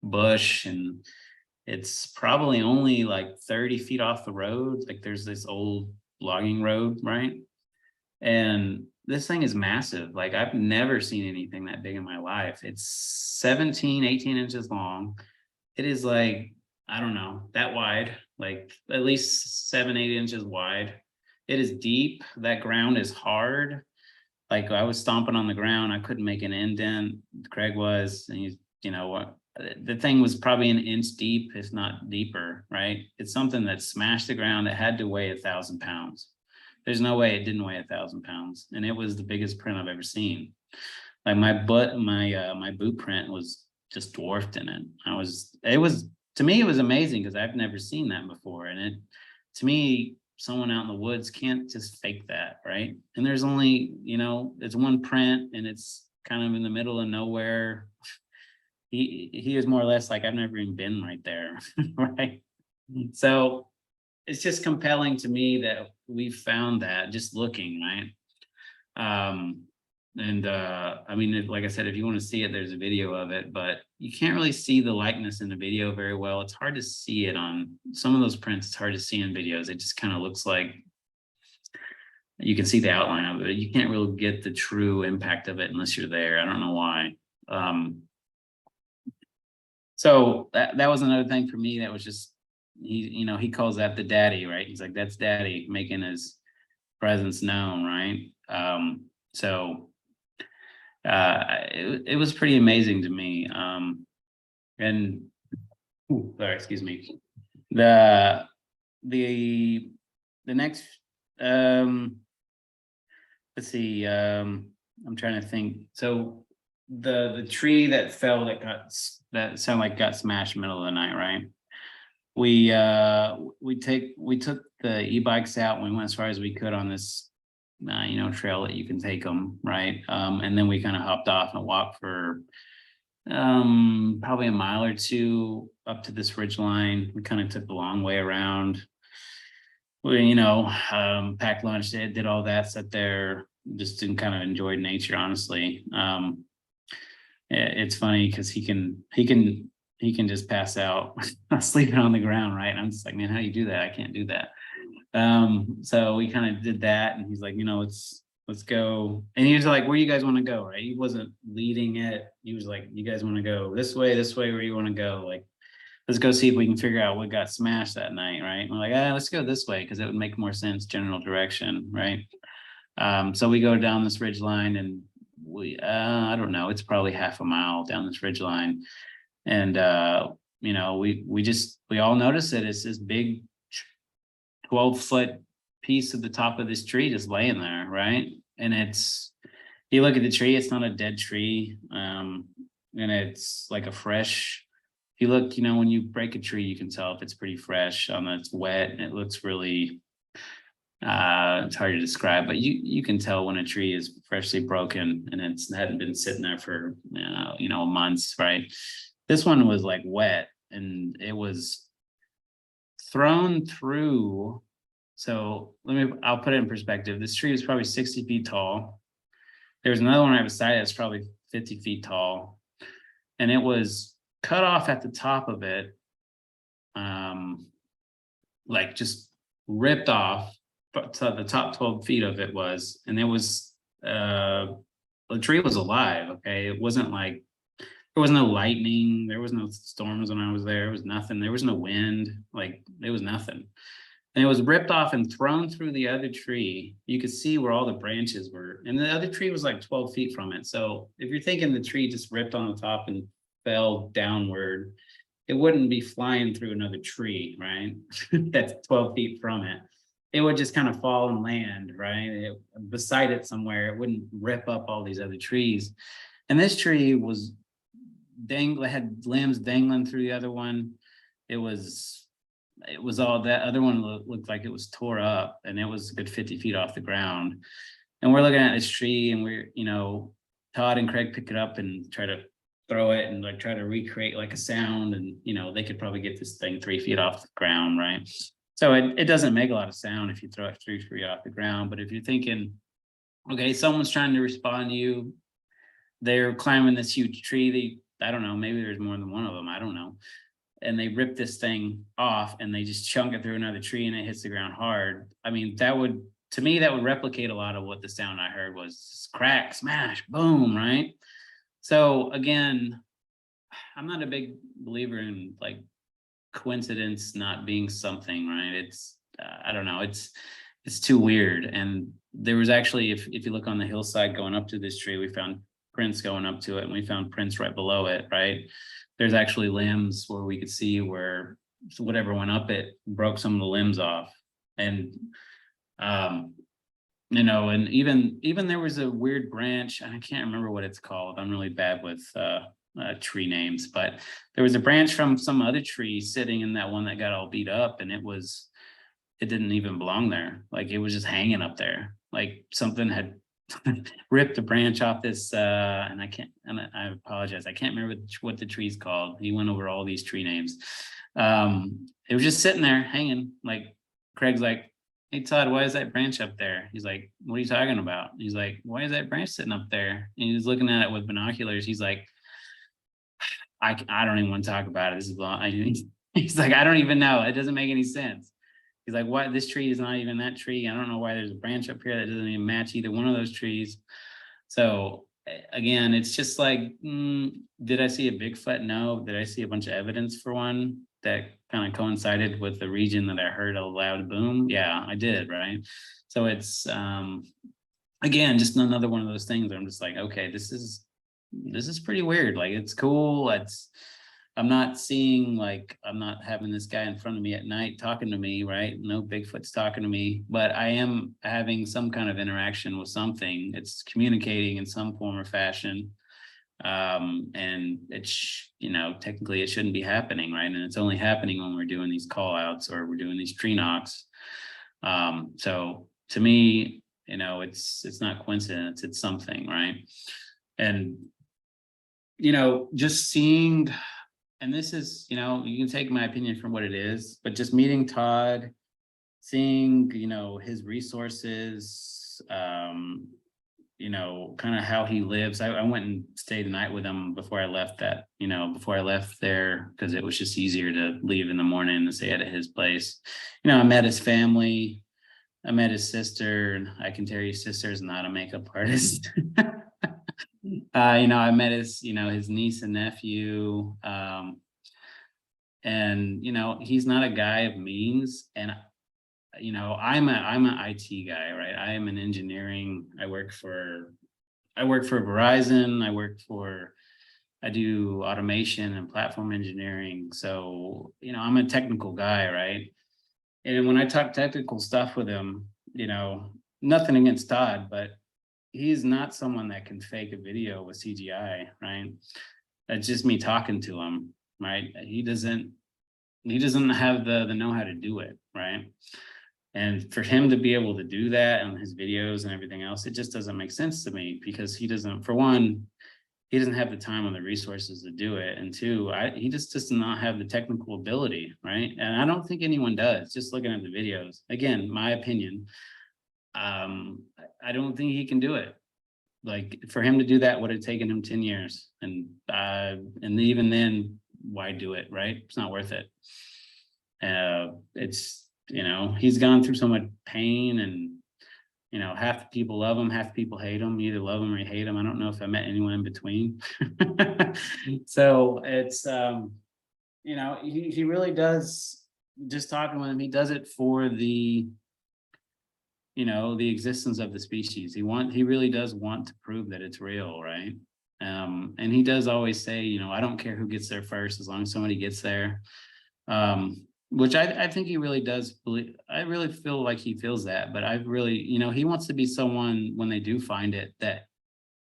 bush, and it's probably only like 30 feet off the road. Like, there's this old logging road, right? And this thing is massive. Like, I've never seen anything that big in my life. It's 17, 18 inches long. It is like, I don't know, that wide, like at least 7, 8 inches wide. It is deep. That ground is hard. Like, I was stomping on the ground. I couldn't make an indent. Craig was, and he's, you know what? The thing was probably an inch deep, if not deeper, right? It's something that smashed the ground. It had to weigh 1,000 pounds. There's no way it didn't weigh 1,000 pounds. And it was the biggest print I've ever seen. Like, my boot print was just dwarfed in it. To me, it was amazing because I've never seen that before. And to me, someone out in the woods can't just fake that, right? And there's only, you know, it's one print, and it's kind of in the middle of nowhere. He is more or less like, I've never even been right there, right? So it's just compelling to me that we found that just looking, right? I mean, like I said, if you want to see it, there's a video of it, but you can't really see the likeness in the video very well. It's hard to see it on some of those prints. It's hard to see in videos. It just kind of looks like you can see the outline of it. You can't really get the true impact of it unless you're there. I don't know why. So that was another thing for me that was just, he calls that the daddy, right? He's like, that's daddy making his presence known, right? So it was pretty amazing to me. Sorry, excuse me. The next, let's see, I'm trying to think. So the tree that fell that sounded like got smashed in the middle of the night, right? We took the e-bikes out, and we went as far as we could on this trail that you can take them, right? And then we kind of hopped off and walked for probably a mile or two up to this ridge line. We kind of took the long way around. We packed lunch, did all that, sat there, just didn't kind of enjoy nature, honestly. It's funny because he can he can just pass out sleeping on the ground, right? And I'm just like, man, how do you do that? I can't do that. So we kind of did that, and he's like, let's go. And he was like, where you guys want to go, right? He wasn't leading it. He was like, you guys want to go this way, where you want to go? Like, let's go see if we can figure out what got smashed that night, right? And we're like, let's go this way because it would make more sense, general direction, right? So we go down this ridge line, and I don't know, it's probably half a mile down this ridge line. And we all notice it. It's this big 12-foot piece of the top of this tree just laying there, right? And you look at the tree, it's not a dead tree. And it's like a fresh, if you look, when you break a tree, you can tell if it's pretty fresh. It's wet, and it looks really, it's hard to describe, but you can tell when a tree is freshly broken and it hadn't been sitting there for months, right? This one was like wet, and it was thrown through. So I'll put it in perspective. This tree was probably 60 feet tall. There's another one right beside it that's probably 50 feet tall, and it was cut off at the top of it, like just ripped off. So the top 12 feet of it was, and it was the tree was alive. Okay, it wasn't like there was no lightning, there was no storms when I was there. It was nothing. There was no wind. Like, it was nothing. And it was ripped off and thrown through the other tree. You could see where all the branches were, and the other tree was like 12 feet from it. So if you're thinking the tree just ripped on the top and fell downward, it wouldn't be flying through another tree, right? That's 12 feet from it. It would just kind of fall and land, right? Beside it somewhere. It wouldn't rip up all these other trees. And this tree was had limbs dangling through the other one. It was all, that other one looked like it was tore up, and it was a good 50 feet off the ground. And we're looking at this tree, and we're, Todd and Craig pick it up and try to throw it and like try to recreate like a sound, and they could probably get this thing 3 feet off the ground, right? So it doesn't make a lot of sound if you throw it 3 feet off the ground. But if you're thinking, okay, someone's trying to respond to you, they're climbing this huge tree, I don't know, maybe there's more than one of them, I don't know. And they rip this thing off and they just chunk it through another tree, and it hits the ground hard. I mean, to me, that would replicate a lot of what the sound I heard was: crack, smash, boom, right? So again, I'm not a big believer in like coincidence not being something, right? It's I don't know, it's too weird. And there was actually, if you look on the hillside going up to this tree, we found prints going up to it, and we found prints right below it, right? There's actually limbs where we could see where whatever went up it broke some of the limbs off. And and even there was a weird branch, and I can't remember what it's called. I'm really bad with tree names, but there was a branch from some other tree sitting in that one that got all beat up, and it didn't even belong there. Like, it was just hanging up there, like something had ripped the branch off this, and I apologize, I can't remember what the tree's called. He went over all these tree names. It was just sitting there hanging. Like, Craig's like, hey Todd, why is that branch up there? He's like, what are you talking about? He's like, why is that branch sitting up there? And he's looking at it with binoculars. He's like, I don't even want to talk about it. This is he's like, I don't even know. It doesn't make any sense. He's like, what? This tree is not even that tree. I don't know why there's a branch up here that doesn't even match either one of those trees. So again, it's just like, did I see a Bigfoot? No. Did I see a bunch of evidence for one that kind of coincided with the region that I heard a loud boom? Yeah, I did, right? So it's, again, just another one of those things where I'm just like, okay, this is pretty weird. Like, it's cool. I'm not seeing, like, I'm not having this guy in front of me at night talking to me, right? No Bigfoot's talking to me, but I am having some kind of interaction with something. It's communicating in some form or fashion. And it's, technically it shouldn't be happening, right? And it's only happening when we're doing these call outs or we're doing these tree knocks. So to me, it's not coincidence, it's something, right? And, just seeing, and this is, you can take my opinion from what it is, but just meeting Todd, seeing, his resources, you know, kind of how he lives. I went and stayed a night with him before I left before I left there, because it was just easier to leave in the morning and stay at his place. You know, I met his family. I met his sister, and I can tell you, sister's not a makeup artist. You know, I met his niece and nephew. And, you know, he's not a guy of means. And, you know, I'm an IT guy, right? I am an engineering. I work for Verizon. I do automation and platform engineering. So, you know, I'm a technical guy, right? And when I talk technical stuff with him, you know, nothing against Todd, but he's not someone that can fake a video with CGI, right? That's just me talking to him, right? He doesn't have the know-how to do it, right? And for him to be able to do that on his videos and everything else, it just doesn't make sense to me, because he doesn't, for one, he doesn't have the time or the resources to do it. And two, he just does not have the technical ability, right? And I don't think anyone does, just looking at the videos. Again, my opinion, I don't think he can do it. Like, for him to do that would have taken him 10 years. And even then, why do it, right? It's not worth it. It's, you know, he's gone through so much pain, and, you know, half the people love him, half the people hate him. You either love him or you hate him. I don't know if I met anyone in between. So it's, you know, he really does, just talking with him, he does it for the, you know, the existence of the species. He really does want to prove that it's real, right? And he does always say, you know, I don't care who gets there first, as long as somebody gets there. Which I think he really does believe. I really feel like he feels that, but I really, you know, he wants to be someone, when they do find it, that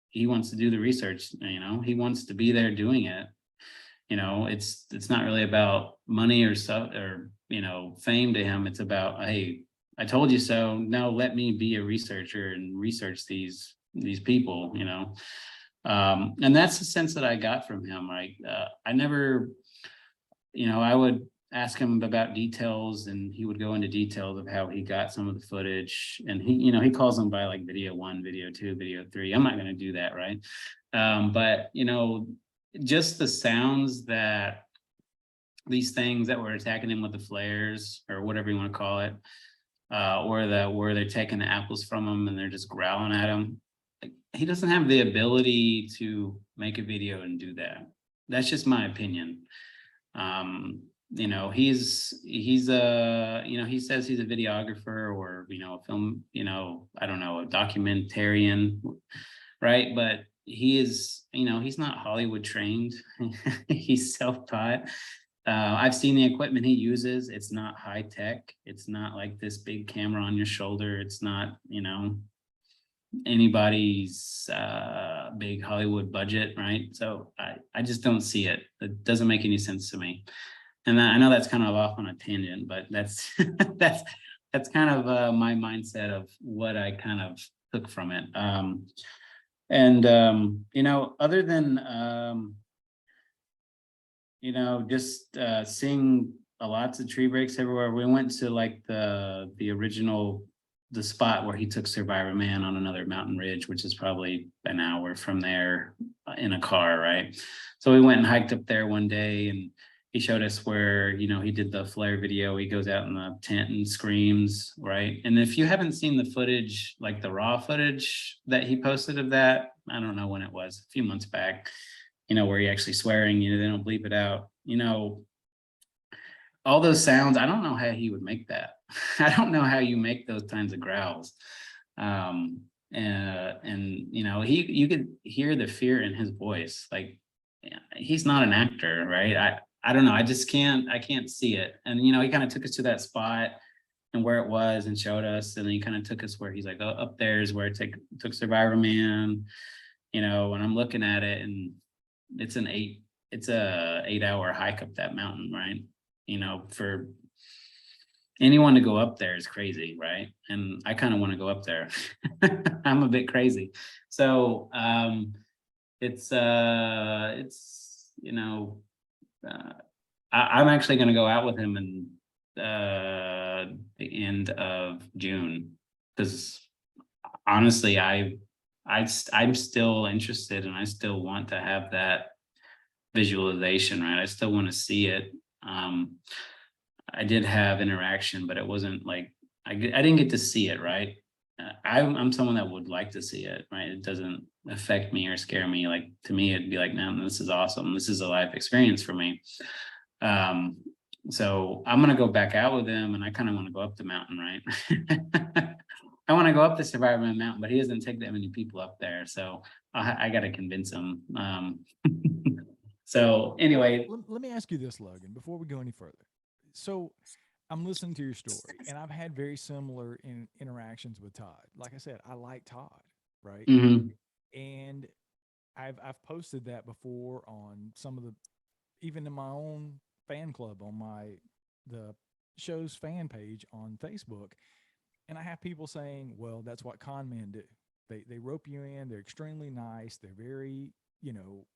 he wants to do the research, you know, he wants to be there doing it. You know, it's not really about money or stuff, or, you know, fame to him. It's about, hey, I told you so. Now let me be a researcher and research these people, you know. And that's the sense that I got from him, right? I never, you know, I would ask him about details, and he would go into details of how he got some of the footage. And he, you know, he calls them by like video 1, video 2, video 3. I'm not going to do that, right? But, you know, just the sounds that these things that were attacking him with the flares, or whatever you want to call it, where they're taking the apples from him and they're just growling at him. Like, he doesn't have the ability to make a video and do that. That's just my opinion. You know, he's a, you know, he says he's a videographer, or, you know, a film, you know, I don't know, a documentarian, right? But he is, you know, he's not Hollywood trained. He's self-taught. I've seen the equipment he uses. It's not high tech. It's not like this big camera on your shoulder. It's not, you know, anybody's big Hollywood budget, right? So I just don't see it. It doesn't make any sense to me. And I know that's kind of off on a tangent, but that's that's kind of my mindset of what I kind of took from it. You know, other than you know, just seeing lots of tree breaks everywhere. We went to like the original, the spot where he took Survivor Man on another mountain ridge, which is probably an hour from there in a car, right? So we went and hiked up there one day, and he showed us where, you know, he did the flare video. He goes out in the tent and screams, right? And if you haven't seen the footage, like the raw footage that he posted of that, I don't know when it was, a few months back, you know, where he actually swearing, you know, they don't bleep it out, you know, all those sounds. I don't know how he would make that. I don't know how you make those kinds of growls. And you know, you could hear the fear in his voice. Like, he's not an actor, right? I don't know. I can't see it. And, you know, he kind of took us to that spot and where it was and showed us. And then he kind of took us where he's like, oh, up there is where I took Survivor Man, you know, and I'm looking at it, and it's a 8-hour hike up that mountain, right? You know, for anyone to go up there is crazy, right? And I kind of want to go up there. I'm a bit crazy. So it's you know, I'm actually going to go out with him in the end of June, because honestly, I I'm still interested, and I still want to have that visualization, right? I still want to see it. Um, I did have interaction, but it wasn't like I didn't get to see it, right? I'm someone that would like to see it, right? It doesn't affect me or scare me. Like to me, it'd be like, man, this is awesome. This is a life experience for me. Um, so I'm gonna go back out with him, and I kind of want to go up the mountain, right? I want to go up the Survivor Mountain, but he doesn't take that many people up there, so I got to convince him. So anyway, Let me ask you this, Logan, before we go any further. So I'm listening to your story, and I've had very similar interactions with Todd. Like I said, I like Todd, right? mhm, And I've posted that before on some of the, even in my own fan club on the show's fan page on Facebook, and I have people saying, "Well, that's what con men do. They rope you in. They're extremely nice. They're very, you know,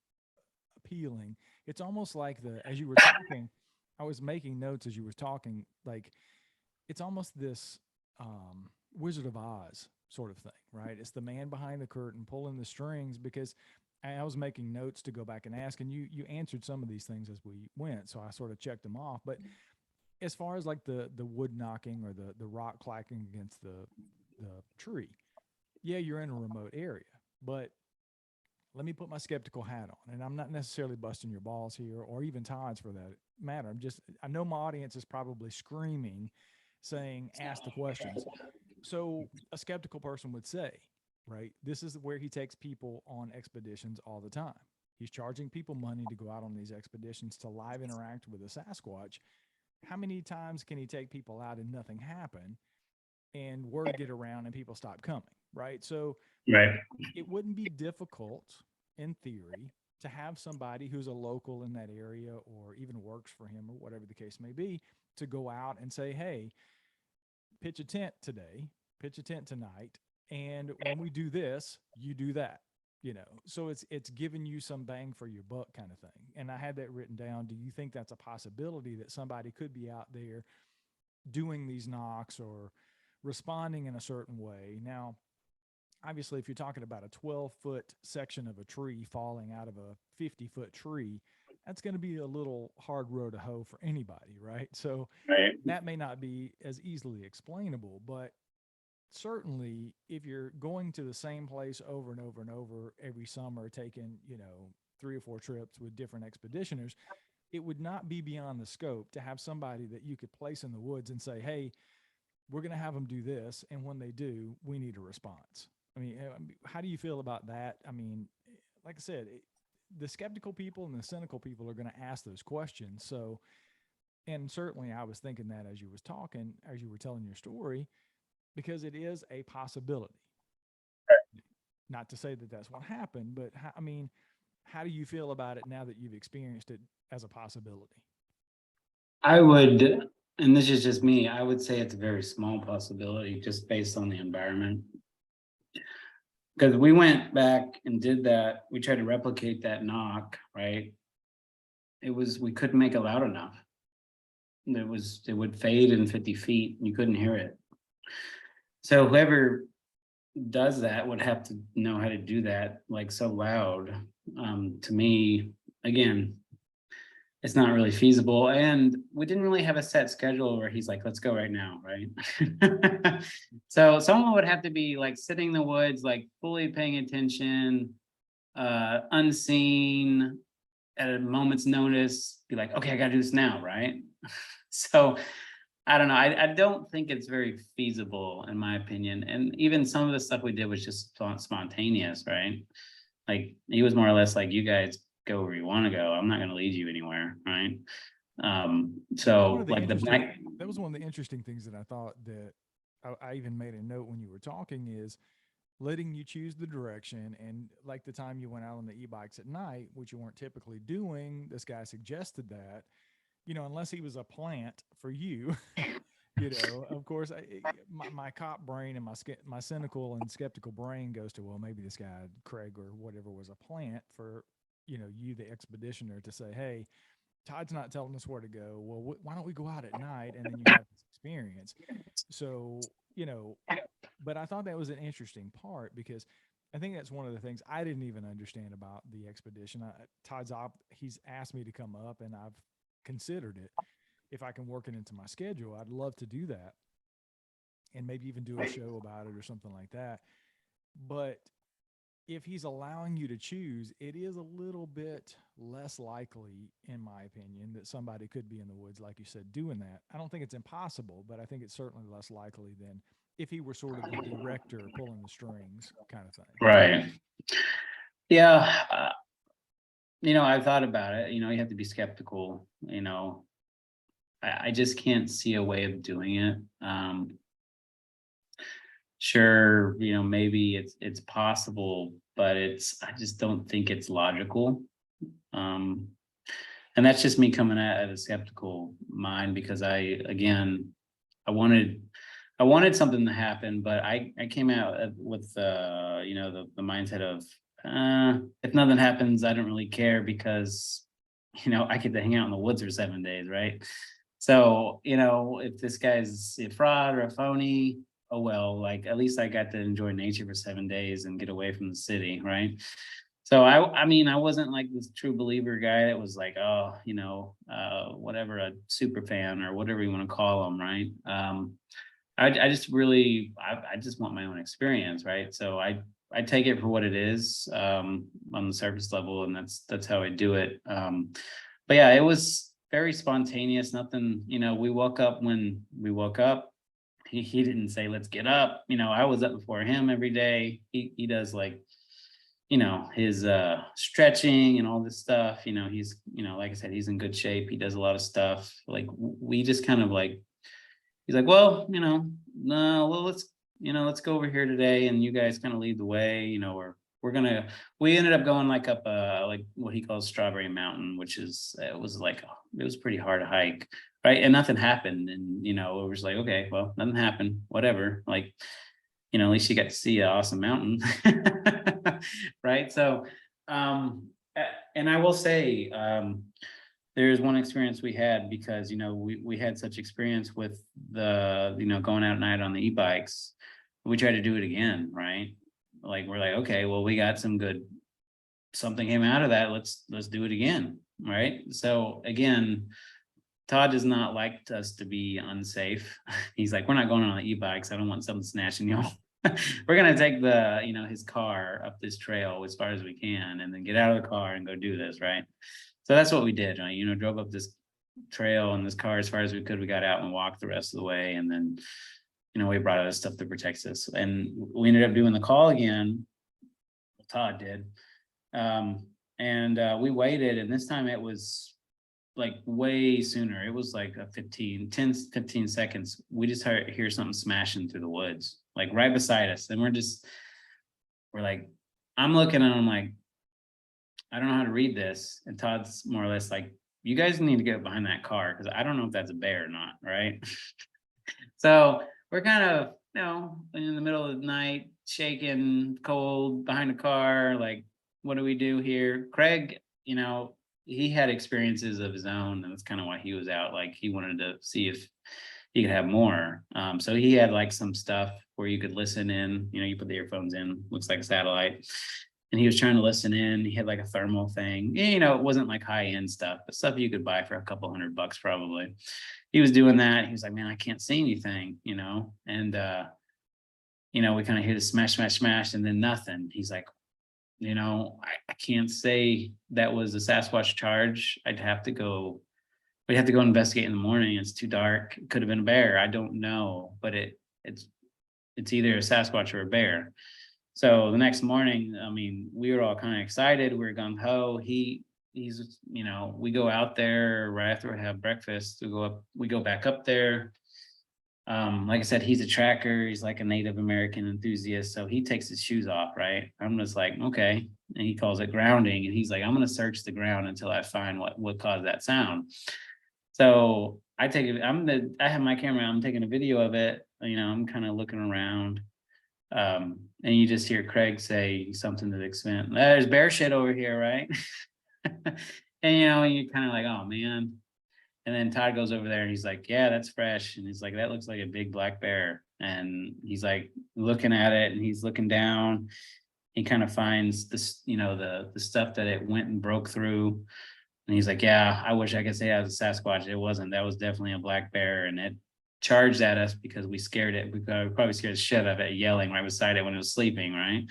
appealing. It's almost like the, as you were talking, I was making notes as you were talking, like it's almost this Wizard of Oz sort of thing, right? It's the man behind the curtain pulling the strings, because I was making notes to go back and ask, and you answered some of these things as we went, so I sort of checked them off. But as far as like the wood knocking or the rock clacking against the tree, yeah, you're in a remote area, but let me put my skeptical hat on. And I'm not necessarily busting your balls here, or even Todd's for that matter. I know my audience is probably screaming, saying, ask the questions. So a skeptical person would say, right, this is where he takes people on expeditions all the time. He's charging people money to go out on these expeditions to live interact with a Sasquatch. How many times can he take people out and nothing happen, and word get around and people stop coming, right? So right. it wouldn't be difficult in theory to have somebody who's a local in that area or even works for him or whatever the case may be to go out and say, hey, pitch a tent today, pitch a tent tonight, and when we do this, you do that. So it's giving you some bang for your buck kind of thing. And I had that written down. Do you think that's a possibility that somebody could be out there doing these knocks or responding in a certain way? Now, obviously, if you're talking about a 12-foot section of a tree falling out of a 50-foot tree, that's going to be a little hard row to hoe for anybody, right? So Right. that may not be as easily explainable, but certainly if you're going to the same place over and over and over every summer, taking, 3 or 4 trips with different expeditioners, it would not be beyond the scope to have somebody that you could place in the woods and say, hey, we're going to have them do this. And when they do, we need a response. How do you feel about that? Like I said, the skeptical people and the cynical people are going to ask those questions. So, and certainly I was thinking that as you was talking, as you were telling your story, because it is a possibility. Not to say that that's what happened, but how do you feel about it now that you've experienced it as a possibility? I would, and this is just me, I would say it's a very small possibility just based on the environment. Because we went back and did that, we tried to replicate that knock, right? We couldn't make it loud enough. It would fade in 50 feet, and you couldn't hear it. So whoever does that would have to know how to do that like so loud. To me, again, it's not really feasible. And we didn't really have a set schedule where he's like, let's go right now, right? So someone would have to be like sitting in the woods, like fully paying attention, unseen, at a moment's notice, be like, okay, I gotta do this now, right? So I don't know. I don't think it's very feasible in my opinion. And even some of the stuff we did was just spontaneous, right? Like he was more or less like, you guys go where you want to go. I'm not going to lead you anywhere, right? One of So the like the interesting black, That was one of the interesting things that I thought that I even made a note when you were talking is letting you choose the direction. And like the time you went out on the e-bikes at night, which you weren't typically doing, this guy suggested that, unless he was a plant for you, of course, my cop brain and my cynical and skeptical brain goes to, well, maybe this guy Craig or whatever was a plant for, you the expeditioner to say, hey, Todd's not telling us where to go. Well, why don't we go out at night and then you have this experience? So, but I thought that was an interesting part because I think that's one of the things I didn't even understand about the expedition. He's asked me to come up, and I've considered it. If I can work it into my schedule, I'd love to do that, and maybe even do a show about it or something like that. But if he's allowing you to choose, it is a little bit less likely, in my opinion, that somebody could be in the woods, like you said, doing that. I don't think it's impossible, but I think it's certainly less likely than if he were sort of the director pulling the strings kind of thing. Right. Yeah. I've thought about it. You have to be skeptical. I just can't see a way of doing it. Sure, maybe it's possible, but I just don't think it's logical. Um, and that's just me coming at a skeptical mind, because I wanted something to happen, but I came out with the mindset of if nothing happens, I don't really care, because I get to hang out in the woods for 7 days, right? So if this guy's a fraud or a phony, oh well, like at least I got to enjoy nature for 7 days and get away from the city, right? So I mean, I wasn't like this true believer guy that was like, oh, whatever, a super fan or whatever you want to call them, right? I just really, I just want my own experience, right? So I take it for what it is, on the surface level, and that's how I do it. But yeah, it was very spontaneous. Nothing, we woke up when we woke up. He didn't say, let's get up. I was up before him every day. He does like, his stretching and all this stuff. He's, like I said, he's in good shape. He does a lot of stuff. Like we just kind of like, he's like, well, no, well, let's go over here today, and you guys kind of lead the way, or we ended up going like up like what he calls Strawberry Mountain, which is, it was pretty hard to hike, right? And nothing happened, and it was like, okay, well, nothing happened, whatever, like, at least you got to see an awesome mountain. Right? So and I will say, there's one experience we had, because we had such experience with the going out at night on the e-bikes. We tried to do it again, right? Like we're like, okay, well, we got something came out of that, let's do it again, right? So again, Todd does not like us to be unsafe. He's like, we're not going on the e-bikes, I don't want something snatching you. We're gonna take his car up this trail as far as we can, and then get out of the car and go do this, right? So that's what we did, right? Drove up this trail in this car as far as we could. We got out and walked the rest of the way, and then we brought other stuff to protect us, and we ended up doing the call again. Todd did. And we waited, and this time it was like way sooner. It was like a 15 seconds. We just hear something smashing through the woods, like right beside us. And we're like, I'm looking, and I'm like, I don't know how to read this. And Todd's more or less like, you guys need to get behind that car, because I don't know if that's a bear or not, right? So we're kind of, in the middle of the night, shaking, cold, behind a car, like, what do we do here? Craig, he had experiences of his own, and that's kind of why he was out. Like, he wanted to see if he could have more. So he had like some stuff where you could listen in, you put the earphones in, looks like a satellite. And he was trying to listen in. He had like a thermal thing. It wasn't like high-end stuff, but stuff you could buy for a couple $100 probably. He was doing that. He was like, man, I can't see anything, and we kind of hear the smash, smash, smash, and then nothing. He's like, I can't say that was a Sasquatch charge. We'd have to go investigate in the morning. It's too dark. It could have been a bear. I don't know, but it's either a Sasquatch or a bear. So the next morning, I mean, we were all kind of excited. We were gung ho. He's, we go out there right after we have breakfast. We go back up there. Like I said, he's a tracker. He's like a Native American enthusiast. So he takes his shoes off, right? I'm just like, okay. And he calls it grounding. And he's like, I'm going to search the ground until I find what caused that sound. So I have my camera. I'm taking a video of it. I'm kind of looking around. And you just hear Craig say something to the extent, there's bear shit over here, right? And you're kind of like, oh man. And then Todd goes over there and he's like, yeah, that's fresh. And he's like, that looks like a big black bear. And he's like looking at it, and he's looking down, he kind of finds this, the stuff that it went and broke through. And he's like, yeah, I wish I could say I was a Sasquatch. It wasn't. That was definitely a black bear. And it charged at us because we scared it. We probably scared the shit out of it, yelling right beside it when it was sleeping, right?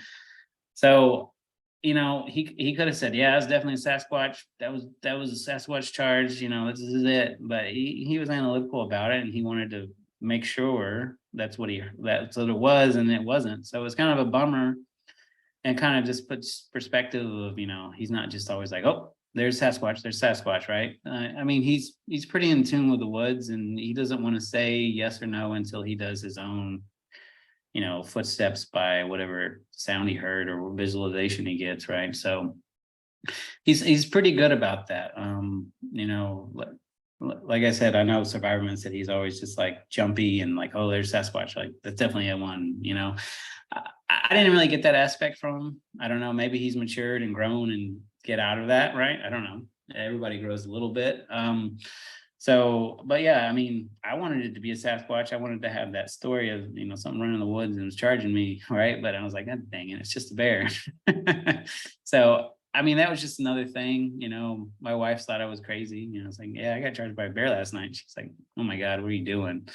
So, he could have said, yeah, it's definitely a Sasquatch. That was a Sasquatch charge, this is it. But he was analytical about it, and he wanted to make sure that's what it was, and it wasn't. So it's kind of a bummer, and kind of just puts perspective of, he's not just always like, oh, there's Sasquatch, right? I mean, he's pretty in tune with the woods, and he doesn't want to say yes or no until he does his own, footsteps by whatever sound he heard or visualization he gets, right? So he's pretty good about that. Like I said, I know Survivorman said he's always just like jumpy and like, oh, there's Sasquatch, like that's definitely a one. I didn't really get that aspect from him. I don't know, maybe he's matured and grown and get out of that, right? I don't know. Everybody grows a little bit. So, but yeah, I mean, I wanted it to be a Sasquatch. I wanted to have that story of, something running in the woods and was charging me, right? But I was like, God dang it, it's just a bear. So, I mean, that was just another thing, my wife thought I was crazy. I was like, yeah, I got charged by a bear last night. She's like, oh my God, what are you doing?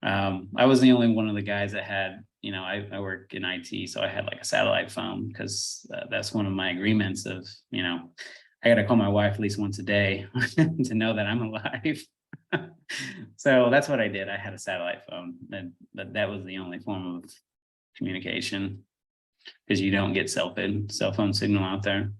I was the only one of the guys that had, I work in IT, so I had like a satellite phone because that's one of my agreements of, I got to call my wife at least once a day to know that I'm alive. So that's what I did. I had a satellite phone, that was the only form of communication because you don't get cell phone signal out there.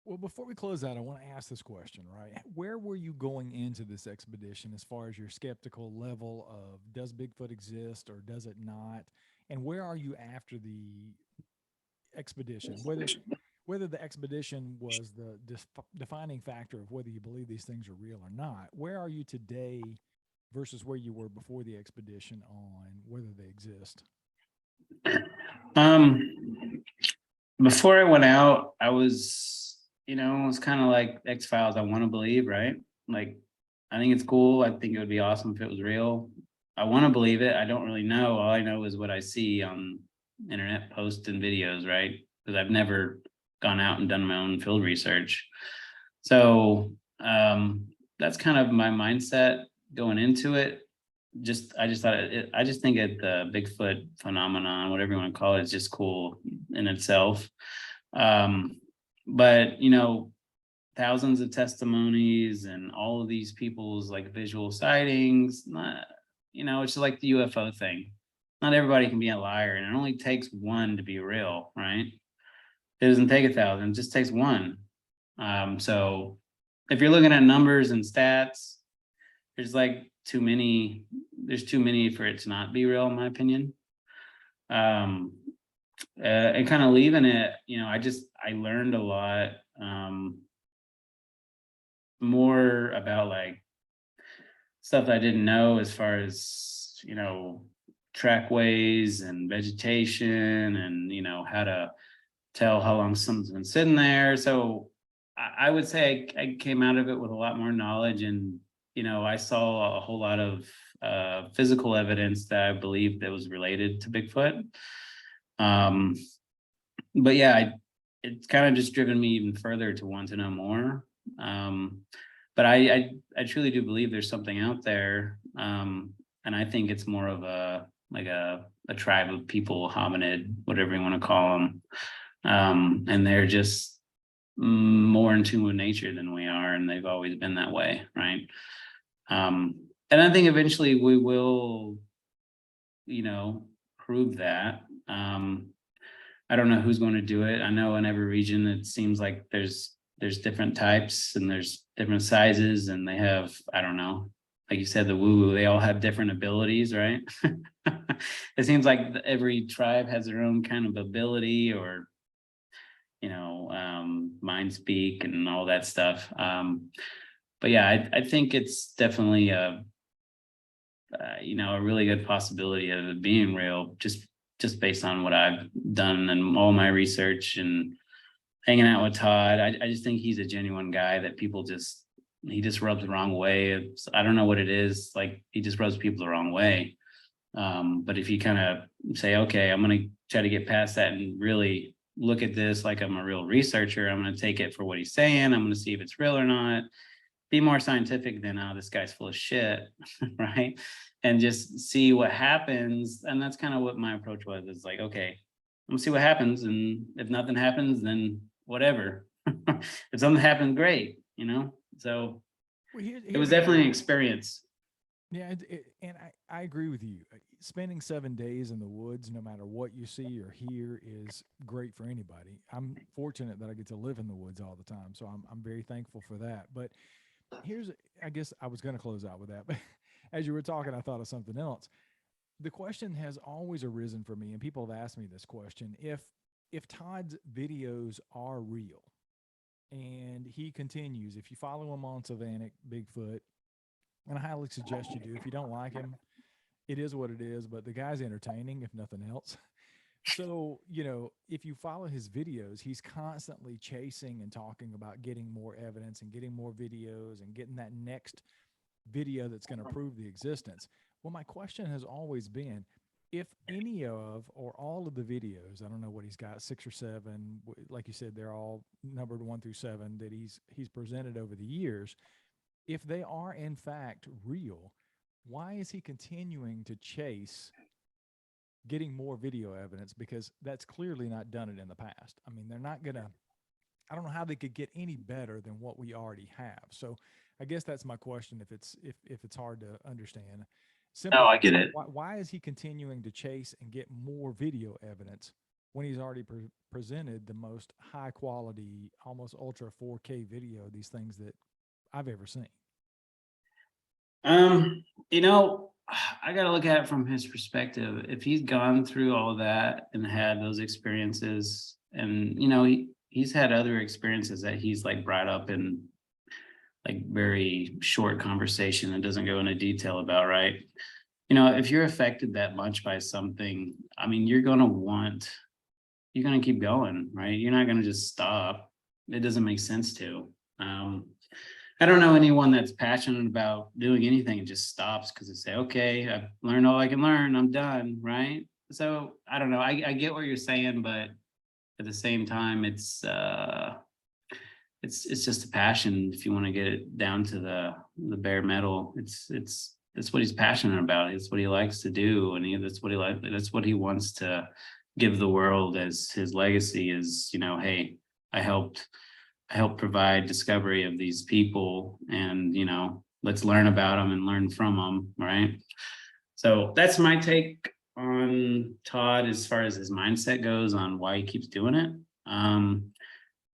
Well, before we close out, I want to ask this question, right? Where were you going into this expedition as far as your skeptical level of does Bigfoot exist or does it not? And where are you after the expedition? Whether the expedition was the defining factor of whether you believe these things are real or not, where are you today versus where you were before the expedition on whether they exist? Before I went out, I was, it's kind of like X-Files. I want to believe, right? Like, I think it's cool. I think it would be awesome if it was real. I want to believe it. I don't really know. All I know is what I see on internet posts and videos, right? Because I've never gone out and done my own field research. So that's kind of my mindset going into it. I just think the Bigfoot phenomenon, whatever you want to call it, is just cool in itself. But thousands of testimonies and all of these people's like visual sightings, it's like the UFO thing. Not everybody can be a liar, and it only takes one to be real, right? It doesn't take 1,000, it just takes one. So if you're looking at numbers and stats, there's too many for it to not be real, in my opinion. And kind of leaving it, I learned a lot more about like stuff that I didn't know as far as, trackways and vegetation and, how to tell how long something's been sitting there. So I would say I came out of it with a lot more knowledge, and I saw a whole lot of physical evidence that I believed that was related to Bigfoot. But yeah, it's kind of just driven me even further to want to know more. But I truly do believe there's something out there, and I think it's more of a tribe of people, hominid, whatever you want to call them, and they're just more in tune with nature than we are, and they've always been that way, right? And I think eventually we will, prove that. I don't know who's going to do it. I know in every region it seems like there's different types and there's different sizes, and they have, I don't know, like you said, the woo-woo, they all have different abilities, right? It seems like every tribe has their own kind of ability, or mind speak and all that stuff. But yeah, I think it's definitely a really good possibility of it being real, just based on what I've done and all my research and hanging out with Todd. I just think he's a genuine guy that he just rubs the wrong way. I don't know what it is. Like, he just rubs people the wrong way. But if you kind of say, okay, I'm going to try to get past that and really look at this like I'm a real researcher. I'm going to take it for what he's saying. I'm going to see if it's real or not. Be more scientific than, oh, this guy's full of shit, right? And just see what happens. And that's kind of what my approach was. It's like, okay, I'm gonna see what happens. And if nothing happens, then whatever. If something happens, great, you know? So Well, it was definitely an experience. Yeah, and I agree with you. Spending 7 days in the woods, no matter what you see or hear, is great for anybody. I'm fortunate that I get to live in the woods all the time, so I'm very thankful for that. But here's, I guess I was going to close out with that, but as you were talking, I thought of something else. The question has always arisen for me, and people have asked me this question: if Todd's videos are real, and he continues, if you follow him on Savannah Bigfoot, and I highly suggest you do. If you don't like him, it is what it is, but the guy's entertaining, if nothing else. So, if you follow his videos, he's constantly chasing and talking about getting more evidence and getting more videos and getting that next video that's going to prove the existence. Well, my question has always been, if any of or all of the videos, I don't know what he's got, 6 or 7, like you said, they're all numbered 1 through 7 that he's presented over the years. If they are in fact real, why is he continuing to chase getting more video evidence? Because that's clearly not done it in the past. I mean, they're not going to, I don't know how they could get any better than what we already have. So I guess that's my question. If it's hard to understand, No, I get it. why is he continuing to chase and get more video evidence when he's already presented the most high quality, almost ultra 4K video of these things that I've ever seen? You know, I got to look at it from his perspective. If he's gone through all that and had those experiences, and he's had other experiences that he's like brought up in like very short conversation and doesn't go into detail about, right? If you're affected that much by something, I mean, you're going to keep going, right? You're not going to just stop. It doesn't make sense to. I don't know anyone that's passionate about doing anything and just stops because they say, okay, I've learned all I can learn, I'm done, right? So I don't know. I get what you're saying, but at the same time, it's just a passion. If you want to get it down to the bare metal, it's what he's passionate about. It's what he likes to do, and that's what he wants to give the world as his legacy is, hey, I helped provide discovery of these people, and let's learn about them and learn from them, right? So that's my take on Todd as far as his mindset goes on why he keeps doing it.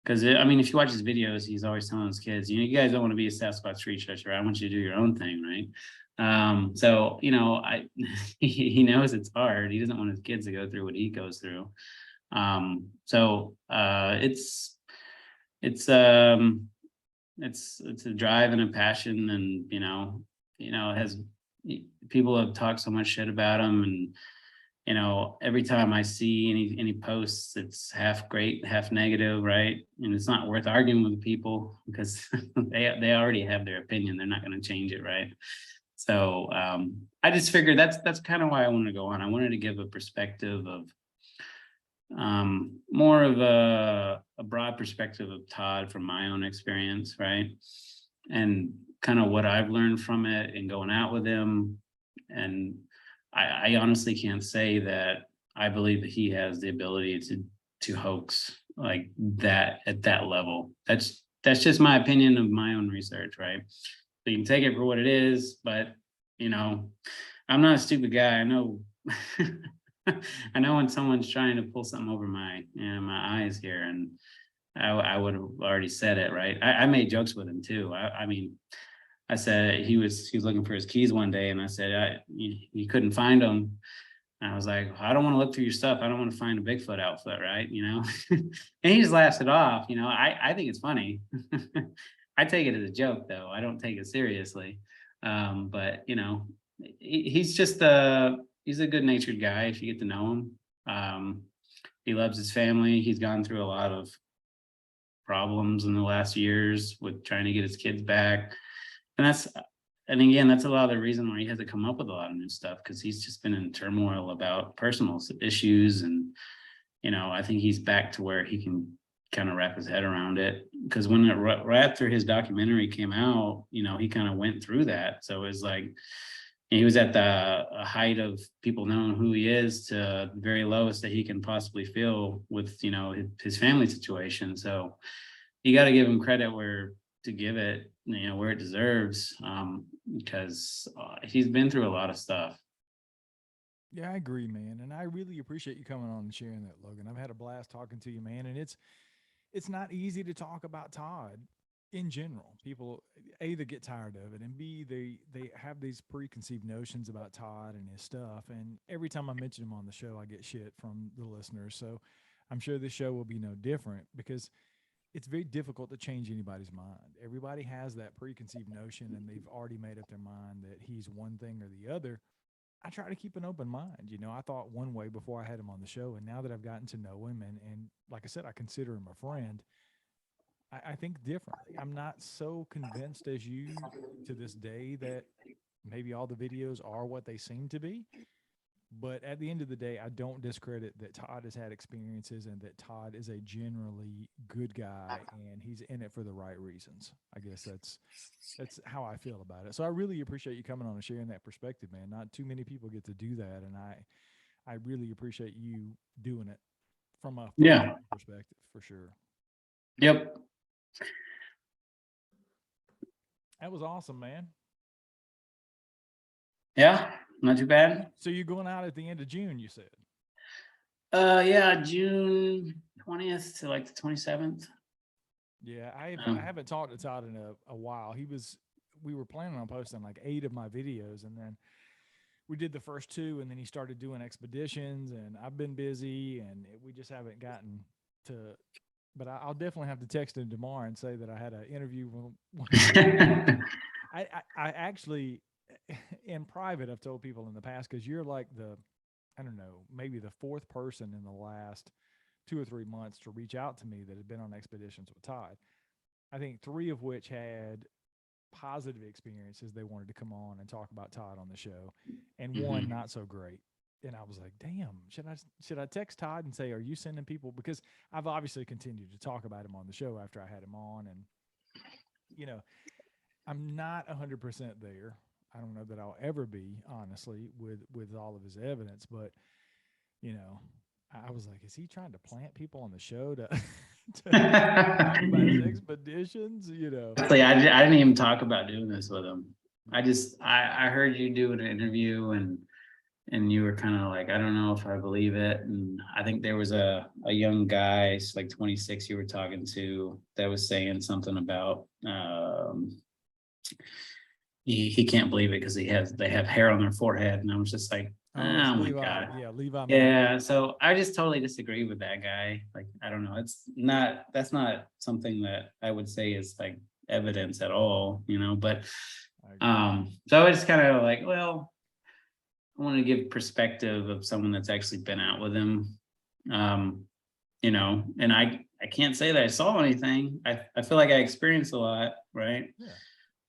Because I mean, if you watch his videos, he's always telling his kids, you guys don't want to be a Sasquatch researcher. I want you to do your own thing, right? So he knows it's hard. He doesn't want his kids to go through what he goes through. It's a drive and a passion, and has people have talked so much shit about him, and every time I see any posts, it's half great, half negative, right? And it's not worth arguing with people because they already have their opinion. They're not going to change it, right? So I just figured that's kind of why I wanted to go on. I wanted to give a perspective of more of a broad perspective of Todd from my own experience, right? And kind of what I've learned from it and going out with him. And I honestly can't say that I believe that he has the ability to hoax like that at that level. That's just my opinion of my own research, right? So you can take it for what it is, but I'm not a stupid guy. I know I know when someone's trying to pull something over my eyes here, and I would have already said it, right? I made jokes with him too. I mean, I said he was looking for his keys one day, and I said you couldn't find them. And I was like, I don't want to look through your stuff. I don't want to find a Bigfoot outfit, right? And he just laughs it off. I think it's funny. I take it as a joke though. I don't take it seriously. But he's just he's a good natured guy if you get to know him. He loves his family. He's gone through a lot of problems in the last years with trying to get his kids back. And again, that's a lot of the reason why he has to come up with a lot of new stuff, because he's just been in turmoil about personal issues. And, I think he's back to where he can kind of wrap his head around it. Because when right after his documentary came out, he kind of went through that. So it was like he was at the height of people knowing who he is to the very lowest that he can possibly feel with, his family situation. So you got to give him credit where to give it, where it deserves, because he's been through a lot of stuff. Yeah, I agree, man. And I really appreciate you coming on and sharing that, Logan. I've had a blast talking to you, man. And it's not easy to talk about Todd in general. People A, they get tired of it, and B, they have these preconceived notions about Todd and his stuff. And every time I mention him on the show, I get shit from the listeners. So I'm sure this show will be no different, because it's very difficult to change anybody's mind. Everybody has that preconceived notion, and they've already made up their mind that he's one thing or the other. I try to keep an open mind. I thought one way before I had him on the show, and now that I've gotten to know him, and like I said, I consider him a friend, I think differently. I'm not so convinced as you to this day that maybe all the videos are what they seem to be. But at the end of the day, I don't discredit that Todd has had experiences and that Todd is a generally good guy and he's in it for the right reasons. I guess that's how I feel about it. So I really appreciate you coming on and sharing that perspective, man. Not too many people get to do that, and I really appreciate you doing it from a Yeah. perspective for sure. Yep. That was awesome, man. Yeah, not too bad. So you're going out at the end of June, you said? Yeah, June 20th to like the 27th. Yeah, I haven't talked to Todd in a while. We were planning on posting like 8 of my videos, and then we did the first 2, and then he started doing expeditions, and I've been busy, and we just haven't gotten to. But I'll definitely have to text him tomorrow and say that I had an interview. I actually, in private, I've told people in the past, because you're like I don't know, maybe the 4th person in the last 2 or 3 months to reach out to me that had been on expeditions with Todd. I think 3 of which had positive experiences. They wanted to come on and talk about Todd on the show, and one not so great. And I was like, damn, should I text Todd and say, are you sending people? Because I've obviously continued to talk about him on the show after I had him on, and I'm not 100% there. I don't know that I'll ever be, honestly, with all of his evidence, but I was like, is he trying to plant people on the show to talk about his expeditions? Honestly, I didn't even talk about doing this with him. I heard you do an interview, and you were kind of like, I don't know if I believe it. And I think there was a young guy, like 26, you were talking to, that was saying something about he can't believe it because they have hair on their forehead, and I was just like, oh my Levi. God. Yeah, Levi. Yeah, so I just totally disagree with that guy. Like, I don't know, that's not something that I would say is like evidence at all, but so I was kind of like, well, I want to give perspective of someone that's actually been out with him, and I can't say that I saw anything. I feel like I experienced a lot, right? Yeah.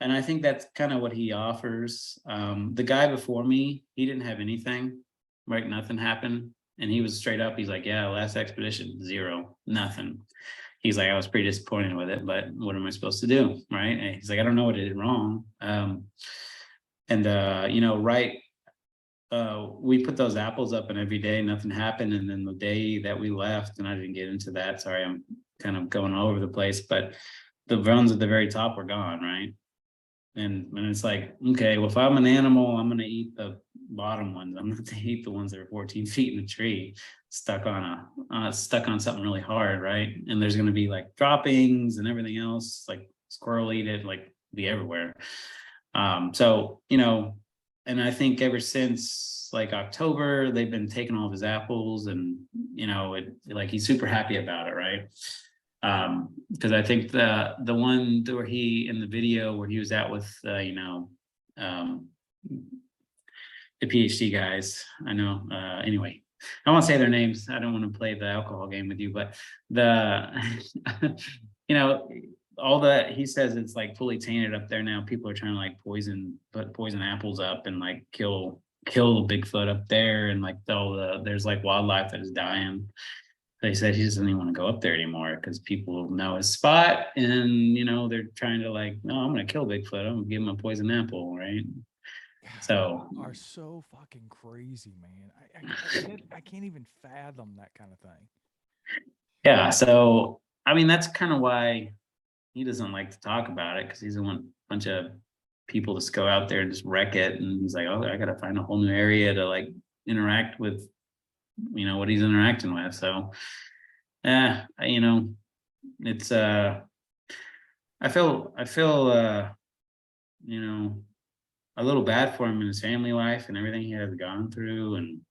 And I think that's kind of what he offers. The guy before me, he didn't have anything, right? Nothing happened. And he was straight up. He's like, yeah, last expedition, 0, nothing. He's like, I was pretty disappointed with it, but what am I supposed to do? Right. And he's like, I don't know what I did wrong. Right. We put those apples up, and every day nothing happened. And then the day that we left, and I didn't get into that, sorry, I'm kind of going all over the place, but the ones at the very top were gone. Right. And it's like, okay, well, if I'm an animal, I'm going to eat the bottom ones. I'm not going to eat the ones that are 14 feet in the tree, stuck on something really hard, right? And there's going to be like droppings and everything else, like squirrel eat it, like be everywhere. And I think ever since like October, they've been taking all of his apples, and like he's super happy about it, right? Because I think the one where he in the video where he was out with the PhD guys, I know. Anyway, I won't say their names. I don't want to play the alcohol game with you, but all that he says, it's like fully tainted up there now. People are trying to like put poison apples up and like kill Bigfoot up there, and like there's like wildlife that is dying. they said he doesn't even want to go up there anymore because people know his spot, and they're trying to like, no, I'm gonna kill Bigfoot. I'm gonna give him a poison apple, right? God, So people are so fucking crazy, man. I can't even fathom that kind of thing. yeah, so I mean that's kind of why he doesn't like to talk about it because he doesn't want a bunch of people to just go out there and just wreck it. And he's like, oh, I gotta find a whole new area to like interact with, what he's interacting with. So, it's I feel you know a little bad for him in his family life and everything he has gone through, and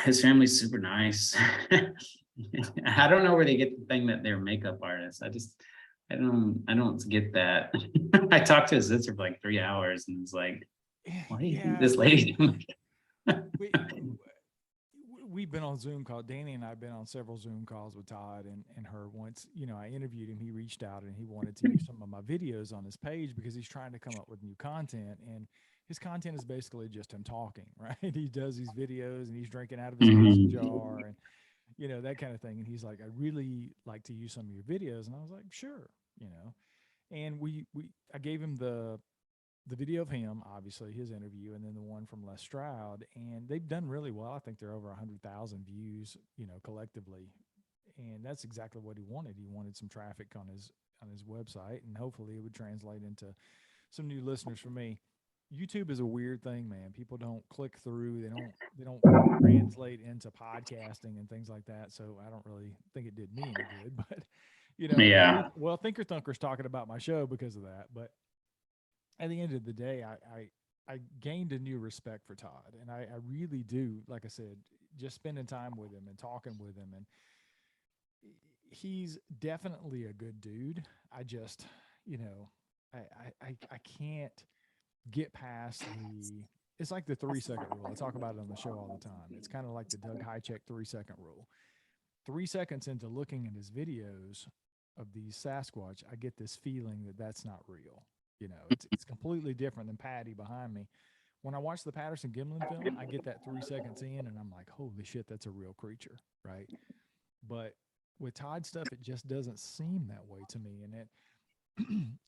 his family's super nice. I don't know where they get the thing that they're makeup artists. I don't get that. I talked to his sister for like 3 hours and it's like, what do you think Yeah, this lady doing? we we've been on Zoom call. Danny and I've been on several Zoom calls with Todd and her. Once, I interviewed him, he reached out and he wanted to use some of my videos on his page because he's trying to come up with new content. And his content is basically just him talking, right? He does these videos and he's drinking out of his mason Mhm. jar and that kind of thing. And he's like, I really like to use some of your videos. And I was like, sure, you know. And I gave him the video of him, obviously his interview, and then the one from Les Stroud, and they've done really well. I think they're over 100,000 views, collectively, and that's exactly what he wanted. He wanted some traffic on his website, and hopefully it would translate into some new listeners for me. YouTube is a weird thing, man. People don't click through. They don't translate into podcasting and things like that. So I don't really think it did me any good. But Yeah. well, Thinker Thunker's talking about my show because of that. But at the end of the day, I gained a new respect for Todd, and I really do. Like I said, just spending time with him and talking with him, and he's definitely a good dude. I just, you know, I can't get past the. It's like the 3 second rule. I talk about it on the show all the time. It's kind of like the Doug Highcheck 3 second rule. 3 seconds into looking at his videos of these Sasquatch, I get this feeling that that's not real. It's completely different than Patty behind me. When I watch the Patterson Gimlin film, I get that 3 seconds in, and I'm like, holy shit, that's a real creature, right? But with Todd stuff, it just doesn't seem that way to me,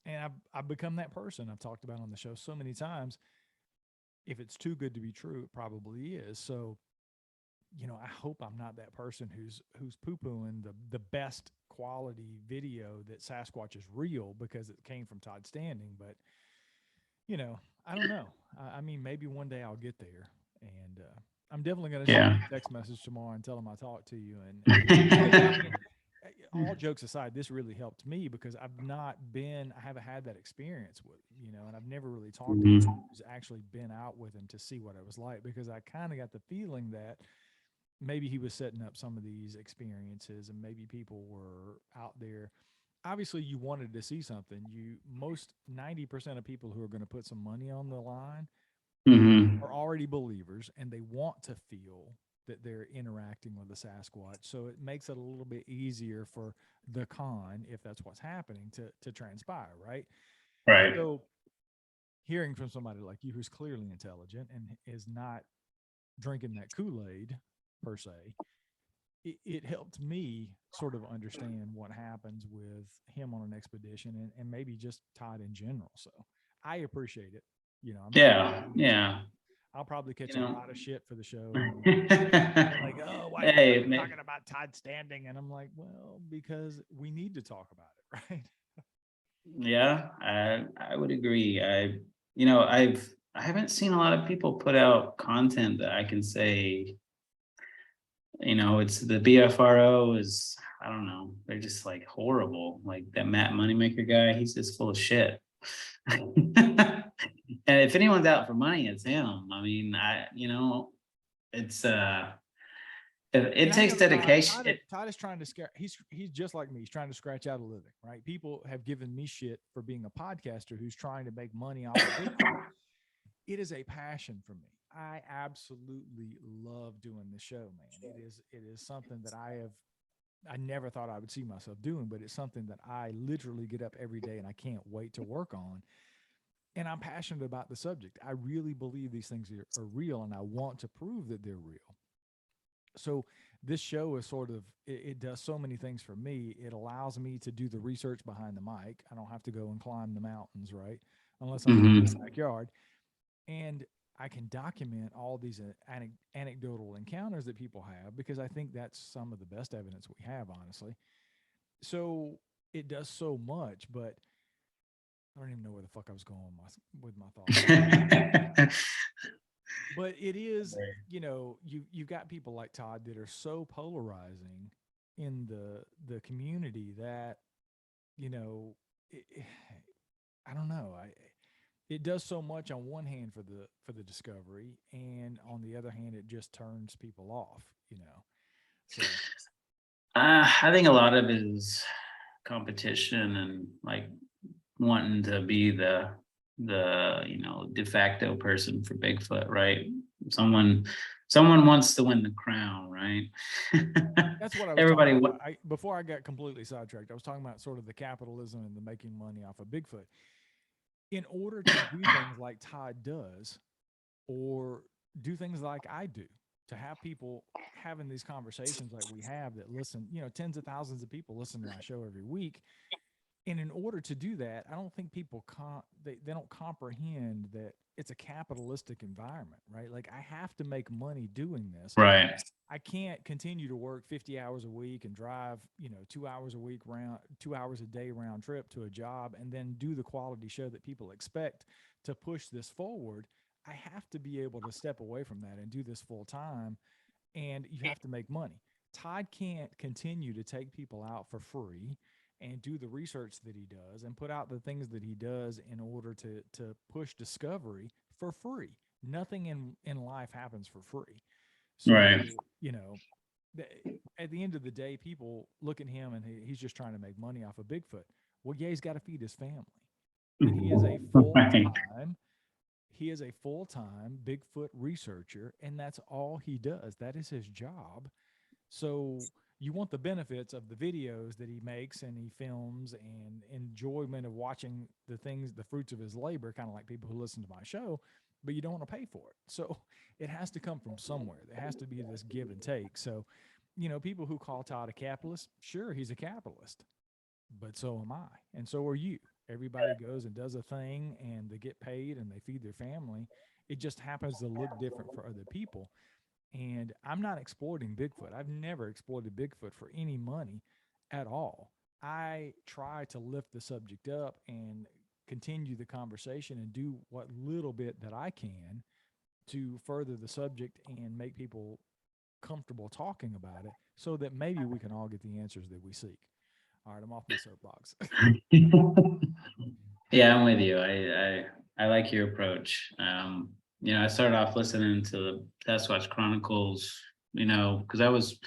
and I've become that person. I've talked about on the show so many times. If it's too good to be true, it probably is. So I hope I'm not that person who's poo pooing the best quality video that Sasquatch is real because it came from Todd Standing. But I don't know. I mean, maybe one day I'll get there, and I'm definitely going to shoot Yeah. him a text message tomorrow and tell him I talked to you. And because I mean, all jokes aside, this really helped me because I haven't had that experience with him, and I've never really talked to anyone Mhm. who's actually been out with him to see what it was like because I kind of got the feeling that maybe he was setting up some of these experiences and maybe people were out there. Obviously you wanted to see something. You most 90% of people who are going to put some money on the line Mhm. are already believers and they want to feel that they're interacting with the Sasquatch. So it makes it a little bit easier for the con, if that's what's happening, to transpire, right? Right. So hearing from somebody like you who's clearly intelligent and is not drinking that Kool-Aid per se, it helped me sort of understand what happens with him on an expedition and maybe just Todd in general. So I appreciate it. I'm sure Yeah. Yeah. I'll probably catch You a know. lot of shit for the show and like, oh, why are you Hey, guys talking about Todd Standing? And I'm like, well, because we need to talk about it, right? yeah, I would agree. I haven't seen a lot of people put out content that I can say, it's the BFRO is, I don't know, they're just like horrible. Like that Matt Moneymaker guy, he's just full of shit. And if anyone's out for money, it's him. I mean, it's it And I takes know Todd. dedication. Todd is trying to scare. He's just like me. He's trying to scratch out a living, right? People have given me shit for being a podcaster who's trying to make money off of Bigfoot. It is a passion for me. I absolutely love doing the show, man. It is something that I never thought I would see myself doing, but it's something that I literally get up every day and I can't wait to work on. And I'm passionate about the subject. I really believe these things are real and I want to prove that they're real. So this show is sort of it does so many things for me. It allows me to do the research behind the mic. I don't have to go and climb the mountains, right? Unless I'm in Hmm. my backyard. And I can document all these anecdotal encounters that people have because I think that's some of the best evidence we have, honestly. So it does so much, but I don't even know where the fuck I was going with my thought but it is, you've got people like Todd that are so polarizing in the community that you know it, I don't know. It does so much on one hand for the discovery, and on the other hand, it just turns people off. So I think a lot of it is competition and like wanting to be the de facto person for Bigfoot, right? Someone someone wants to win the crown, right? that's what I was talking Everybody about. what I Before I got completely sidetracked, I was talking about sort of the capitalism and the making money off of Bigfoot. In order to do things like Todd does, or do things like I do, to have people having these conversations like we have that listen, tens of thousands of people listen to my show every week. And in order to do that, I don't think people they don't comprehend that it's a capitalistic environment, right? Like I have to make money doing this. right, I can't continue to work 50 hours a week and drive, 2 hours a week round, 2 hours a day round trip to a job and then do the quality show that people expect to push this forward. I have to be able to step away from that and do this full time. And you have to make money. Todd can't continue to take people out for free and do the research that he does and put out the things that he does in order to push discovery for free. Nothing in life happens for free. So, right. you know, at the end of the day, people look at him and he's just trying to make money off of Bigfoot. Well, yeah, he's got to feed his family. And Right. he is a full-time Bigfoot researcher, and that's all he does. That is his job. So you want the benefits of the videos that he makes and he films and enjoyment of watching the things, the fruits of his labor, kind of like people who listen to my show, but you don't want to pay for it. So it has to come from somewhere. There has to be this give and take. So, people who call Todd a capitalist, sure, he's a capitalist, but so am I. And so are you. Everybody goes and does a thing and they get paid and they feed their family. It just happens to look different for other people. And I'm not exploiting Bigfoot. I've never exploited Bigfoot for any money at all. I try to lift the subject up and continue the conversation and do what little bit that I can to further the subject and make people comfortable talking about it so that maybe we can all get the answers that we seek. All right, I'm off my soapbox. Yeah, I'm with you. I like your approach. I started off listening to the Sasquatch Chronicles, because I was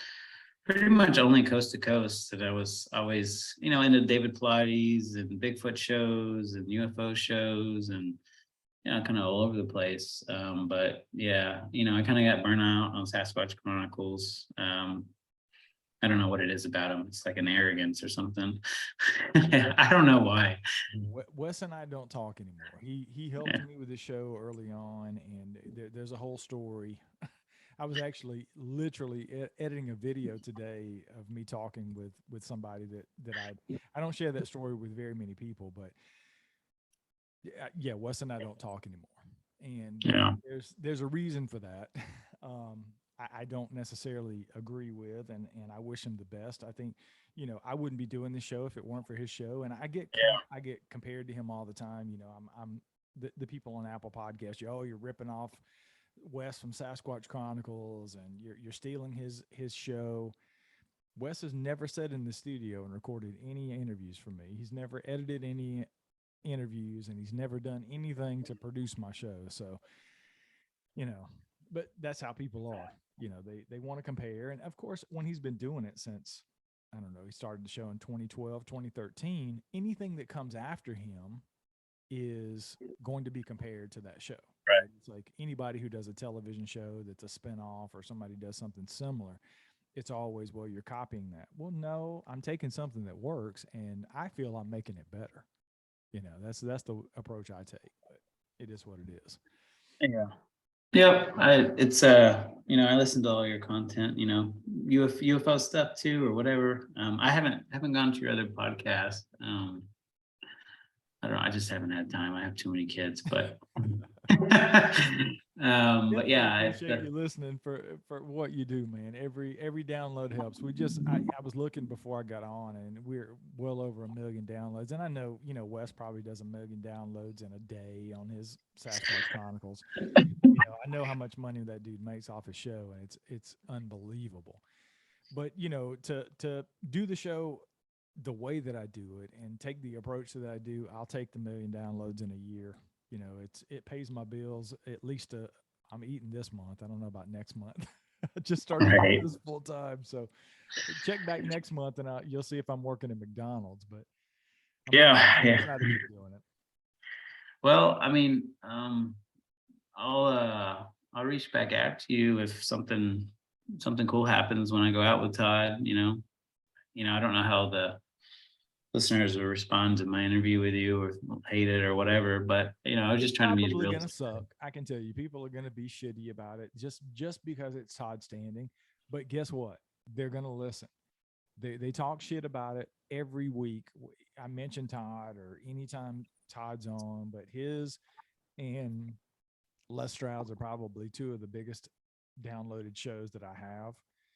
pretty much only coast to coast, and I was always, into David Pilates and Bigfoot shows and UFO shows and kind of all over the place. But yeah, I kind of got burnt out on Sasquatch Chronicles. I don't know what it is about him. It's like an arrogance or something. I don't know why. Wes and I don't talk anymore. He helped Yeah. me with the show early on, and there's a whole story. I was actually literally editing a video today of me talking with somebody that I don't share that story with very many people, but yeah, Wes and I don't talk anymore, and Yeah. there's a reason for that. Um, I don't necessarily agree with, and I wish him the best. I think, I wouldn't be doing this show if it weren't for his show, and I get compared to him all the time. I'm the people on Apple Podcasts. You're ripping off Wes from Sasquatch Chronicles, and you're stealing his show. Wes has never sat in the studio and recorded any interviews for me. He's never edited any interviews, and he's never done anything to produce my show. So, you know, but that's how people are. They want to compare. And of course, when he's been doing it since, I don't know, he started the show in 2012, 2013, anything that comes after him is going to be compared to that show, right? It's like anybody who does a television show that's a spinoff or somebody does something similar, it's always, well, you're copying that. Well, no, I'm taking something that works and I feel I'm making it better. That's the approach I take, but it is what it is. Yeah. Yep. I listen to all your content, UFO stuff too, or whatever. I haven't gone to your other podcast. I don't know. I just haven't had time. I have too many kids, but but Definitely yeah, appreciate you listening for what you do, man. Every download helps. I was looking before I got on, and we're well over 1 million downloads. And I know, Wes probably does 1 million downloads in a day on his Sasquatch Chronicles. I know how much money that dude makes off his show, and it's unbelievable. But to do the show the way that I do it and take the approach that I do, I'll take the 1 million downloads in a year. It pays my bills at least. I'm eating this month. I don't know about next month. I just started doing right. this full time, so check back next month and you'll see if I'm working at McDonald's. But Yeah, I'm yeah. excited to keep doing it. Well, I mean, I'll reach back out to you if something cool happens when I go out with Todd. I don't know how the listeners will respond to my interview with you or hate it or whatever, but I was just trying to be as Probably real. gonna suck. I can tell you, people are gonna be shitty about it just because it's Todd Standing. But guess what? They're gonna listen. They talk shit about it every week. I mention Todd or anytime Todd's on, but his and Les Stroud's are probably two of the biggest downloaded shows that I have.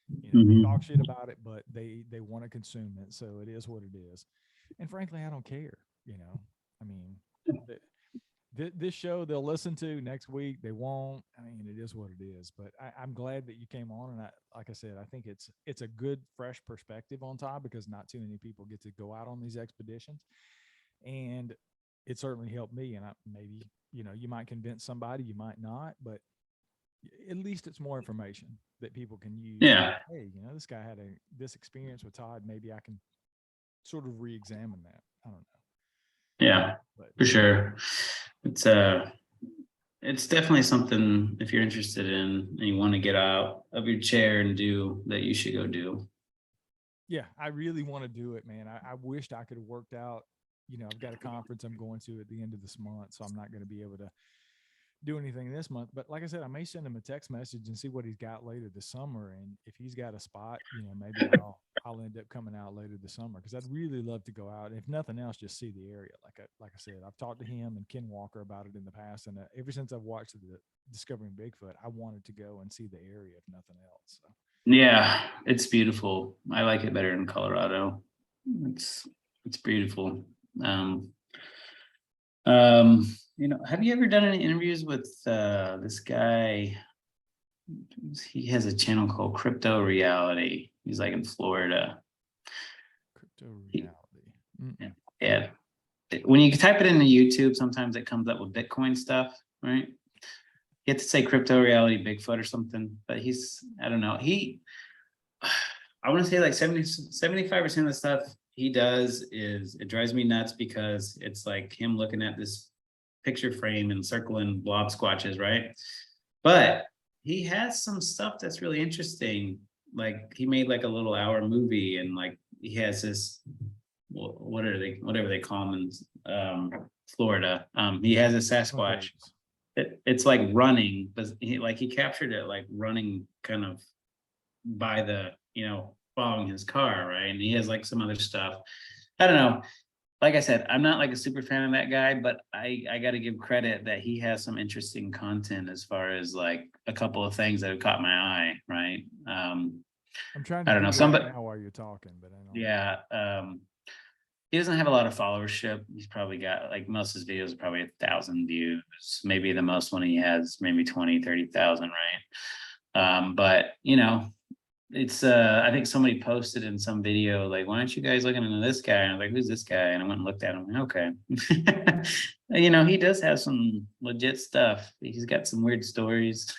They Mhm. talk shit about it, but they want to consume it, so it is what it is. And frankly, I don't care. I mean, this show they'll listen to next week. They won't. I mean, it is what it is. But I'm glad that you came on, and like I said, I think it's a good, fresh perspective on Todd because not too many people get to go out on these expeditions, and it certainly helped me. And maybe you might convince somebody, you might not, but at least it's more information that people can use. Yeah, Hey, this guy had this experience with Todd. Maybe I can sort of re-examine that. I don't know, yeah, but for sure. It's uh it's definitely something if you're interested in and you want to get out of your chair and do that, you should go do. yeah, I really want to do it, man. I wished I could have worked out. I've got a conference I'm going to at the end of this month, so I'm not going to be able to do anything this month. But like I said, I may send him a text message and see what he's got later this summer. And if he's got a spot, maybe I'll end up coming out later this summer because I'd really love to go out. And if nothing else, just see the area. Like I said, I've talked to him and Ken Walker about it in the past, and ever since I've watched the Discovering Bigfoot, I wanted to go and see the area if nothing else. So. Yeah, it's beautiful. I like it better in Colorado. It's it's beautiful. Um, have you ever done any interviews with this guy? He has a channel called Crypto Reality. He's like in Florida. Crypto He, reality. yeah. When you type it into YouTube, sometimes it comes up with Bitcoin stuff, right? You have to say Crypto Reality Bigfoot or something, but I don't know. I want to say like 75% of the stuff he does is it drives me nuts because it's like him looking at this picture frame and circling blob squatches, right? But he has some stuff that's really interesting. Like he made like a little hour movie and like he has this whatever they call them in Florida. He has a Sasquatch. It's like running, but he captured it like running kind of by the following his car, right? And he has like some other stuff. I don't know. Like I said, I'm not like a super fan of that guy, but I got to give credit that he has some interesting content as far as like a couple of things that have caught my eye, right? I'm trying to I don't do know. that Somebody, now while you're talking, but I don't. yeah. He doesn't have a lot of followership. He's probably got like most of his videos are probably 1,000 views. Maybe the most one he has maybe 20, 30,000, right? But it's I think somebody posted in some video like, why aren't you guys looking into this guy? And I was like, who's this guy? And I went and looked at him. Okay. He does have some legit stuff. He's got some weird stories.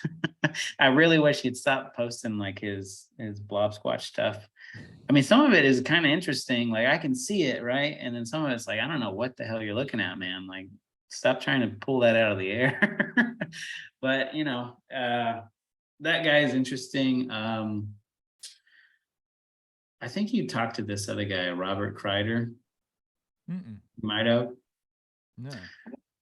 I really wish he'd stop posting like his blob squatch stuff. I mean, some of it is kind of interesting. Like I can see it, right? And then some of it's like, I don't know what the hell you're looking at, man. Like, stop trying to pull that out of the air. But that guy is interesting. I think you talked to this other guy, Robert Kreider. Mm-mm. You might have. No.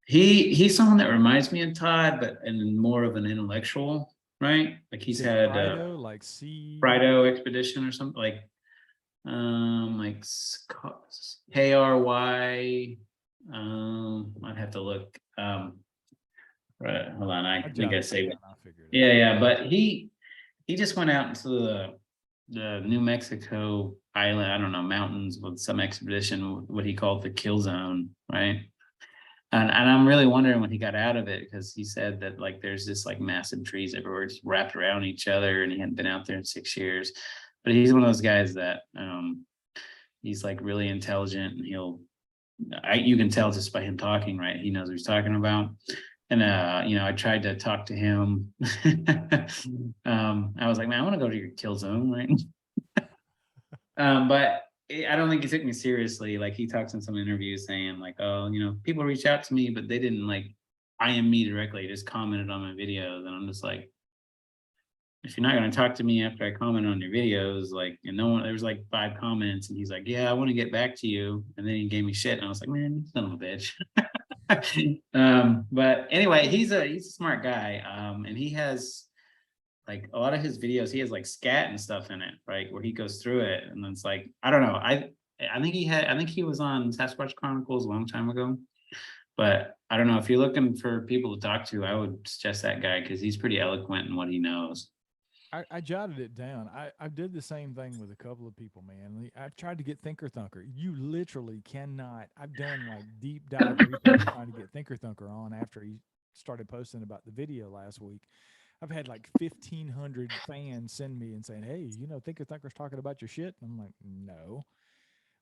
He's someone that reminds me of Todd, but in more of an intellectual, right? Like he's Is it had Frido, like C? Frido expedition or something like KRY. I'd have to look. Right, hold on, I think I jotted it saved down. it. I figured it Yeah, out. yeah, but he just went out into the New Mexico island, I don't know, mountains with some expedition, what he called the kill zone, right? And I'm really wondering when he got out of it, because he said that like there's just like massive trees everywhere, just wrapped around each other, and he hadn't been out there in 6 years. But he's one of those guys that he's like really intelligent, and you can tell just by him talking, right? He knows what he's talking about. And I tried to talk to him. I was like, man, I want to go to your kill zone, right? But I don't think he took me seriously. Like he talks in some interviews saying like, oh, people reach out to me, but they didn't like IM me directly, just commented on my videos. And I'm just like, if you're not going to talk to me after I comment on your videos, like, and no one, there was like 5 comments, and he's like, yeah, I want to get back to you. And then he gave me shit. And I was like, man, you son of a bitch. But anyway, he's a smart guy. And he has like a lot of his videos, he has like scat and stuff in it, right? Where he goes through it. And it's like, I don't know. I think he was on Sasquatch Chronicles a long time ago. But I don't know, if you're looking for people to talk to, I would suggest that guy, because he's pretty eloquent in what he knows. I jotted it down. I did the same thing with a couple of people, man. I've tried to get Thinker Thunker. You literally cannot. I've done like deep dive research trying to get Thinker Thunker on after he started posting about the video last week. I've had like 1,500 fans send me and saying, "Hey, Thinker Thunker's talking about your shit." And I'm like, "No,"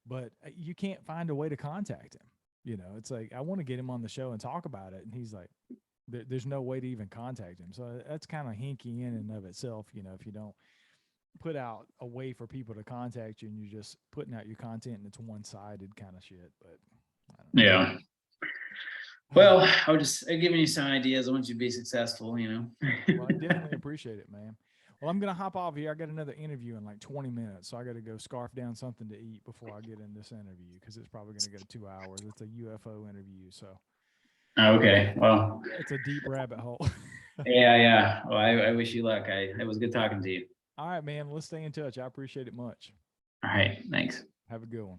but you can't find a way to contact him. It's like I want to get him on the show and talk about it, and he's like, there's no way to even contact him. So that's kind of hinky in and of itself, if you don't put out a way for people to contact you and you're just putting out your content and it's one-sided kind of shit. But I don't know. Yeah. Well, I was just giving you some ideas. I want you to be successful, Well, I definitely appreciate it, man. Well, I'm gonna hop off here. I got another interview in like 20 minutes, so I got to go scarf down something to eat before I get in this interview, because it's probably gonna go 2 hours. It's a UFO interview, so Okay. Well, it's a deep rabbit hole. yeah, yeah. Well, I wish you luck. It was good talking to you. All right, man. Let's stay in touch. I appreciate it much. All right. Thanks. Have a good one.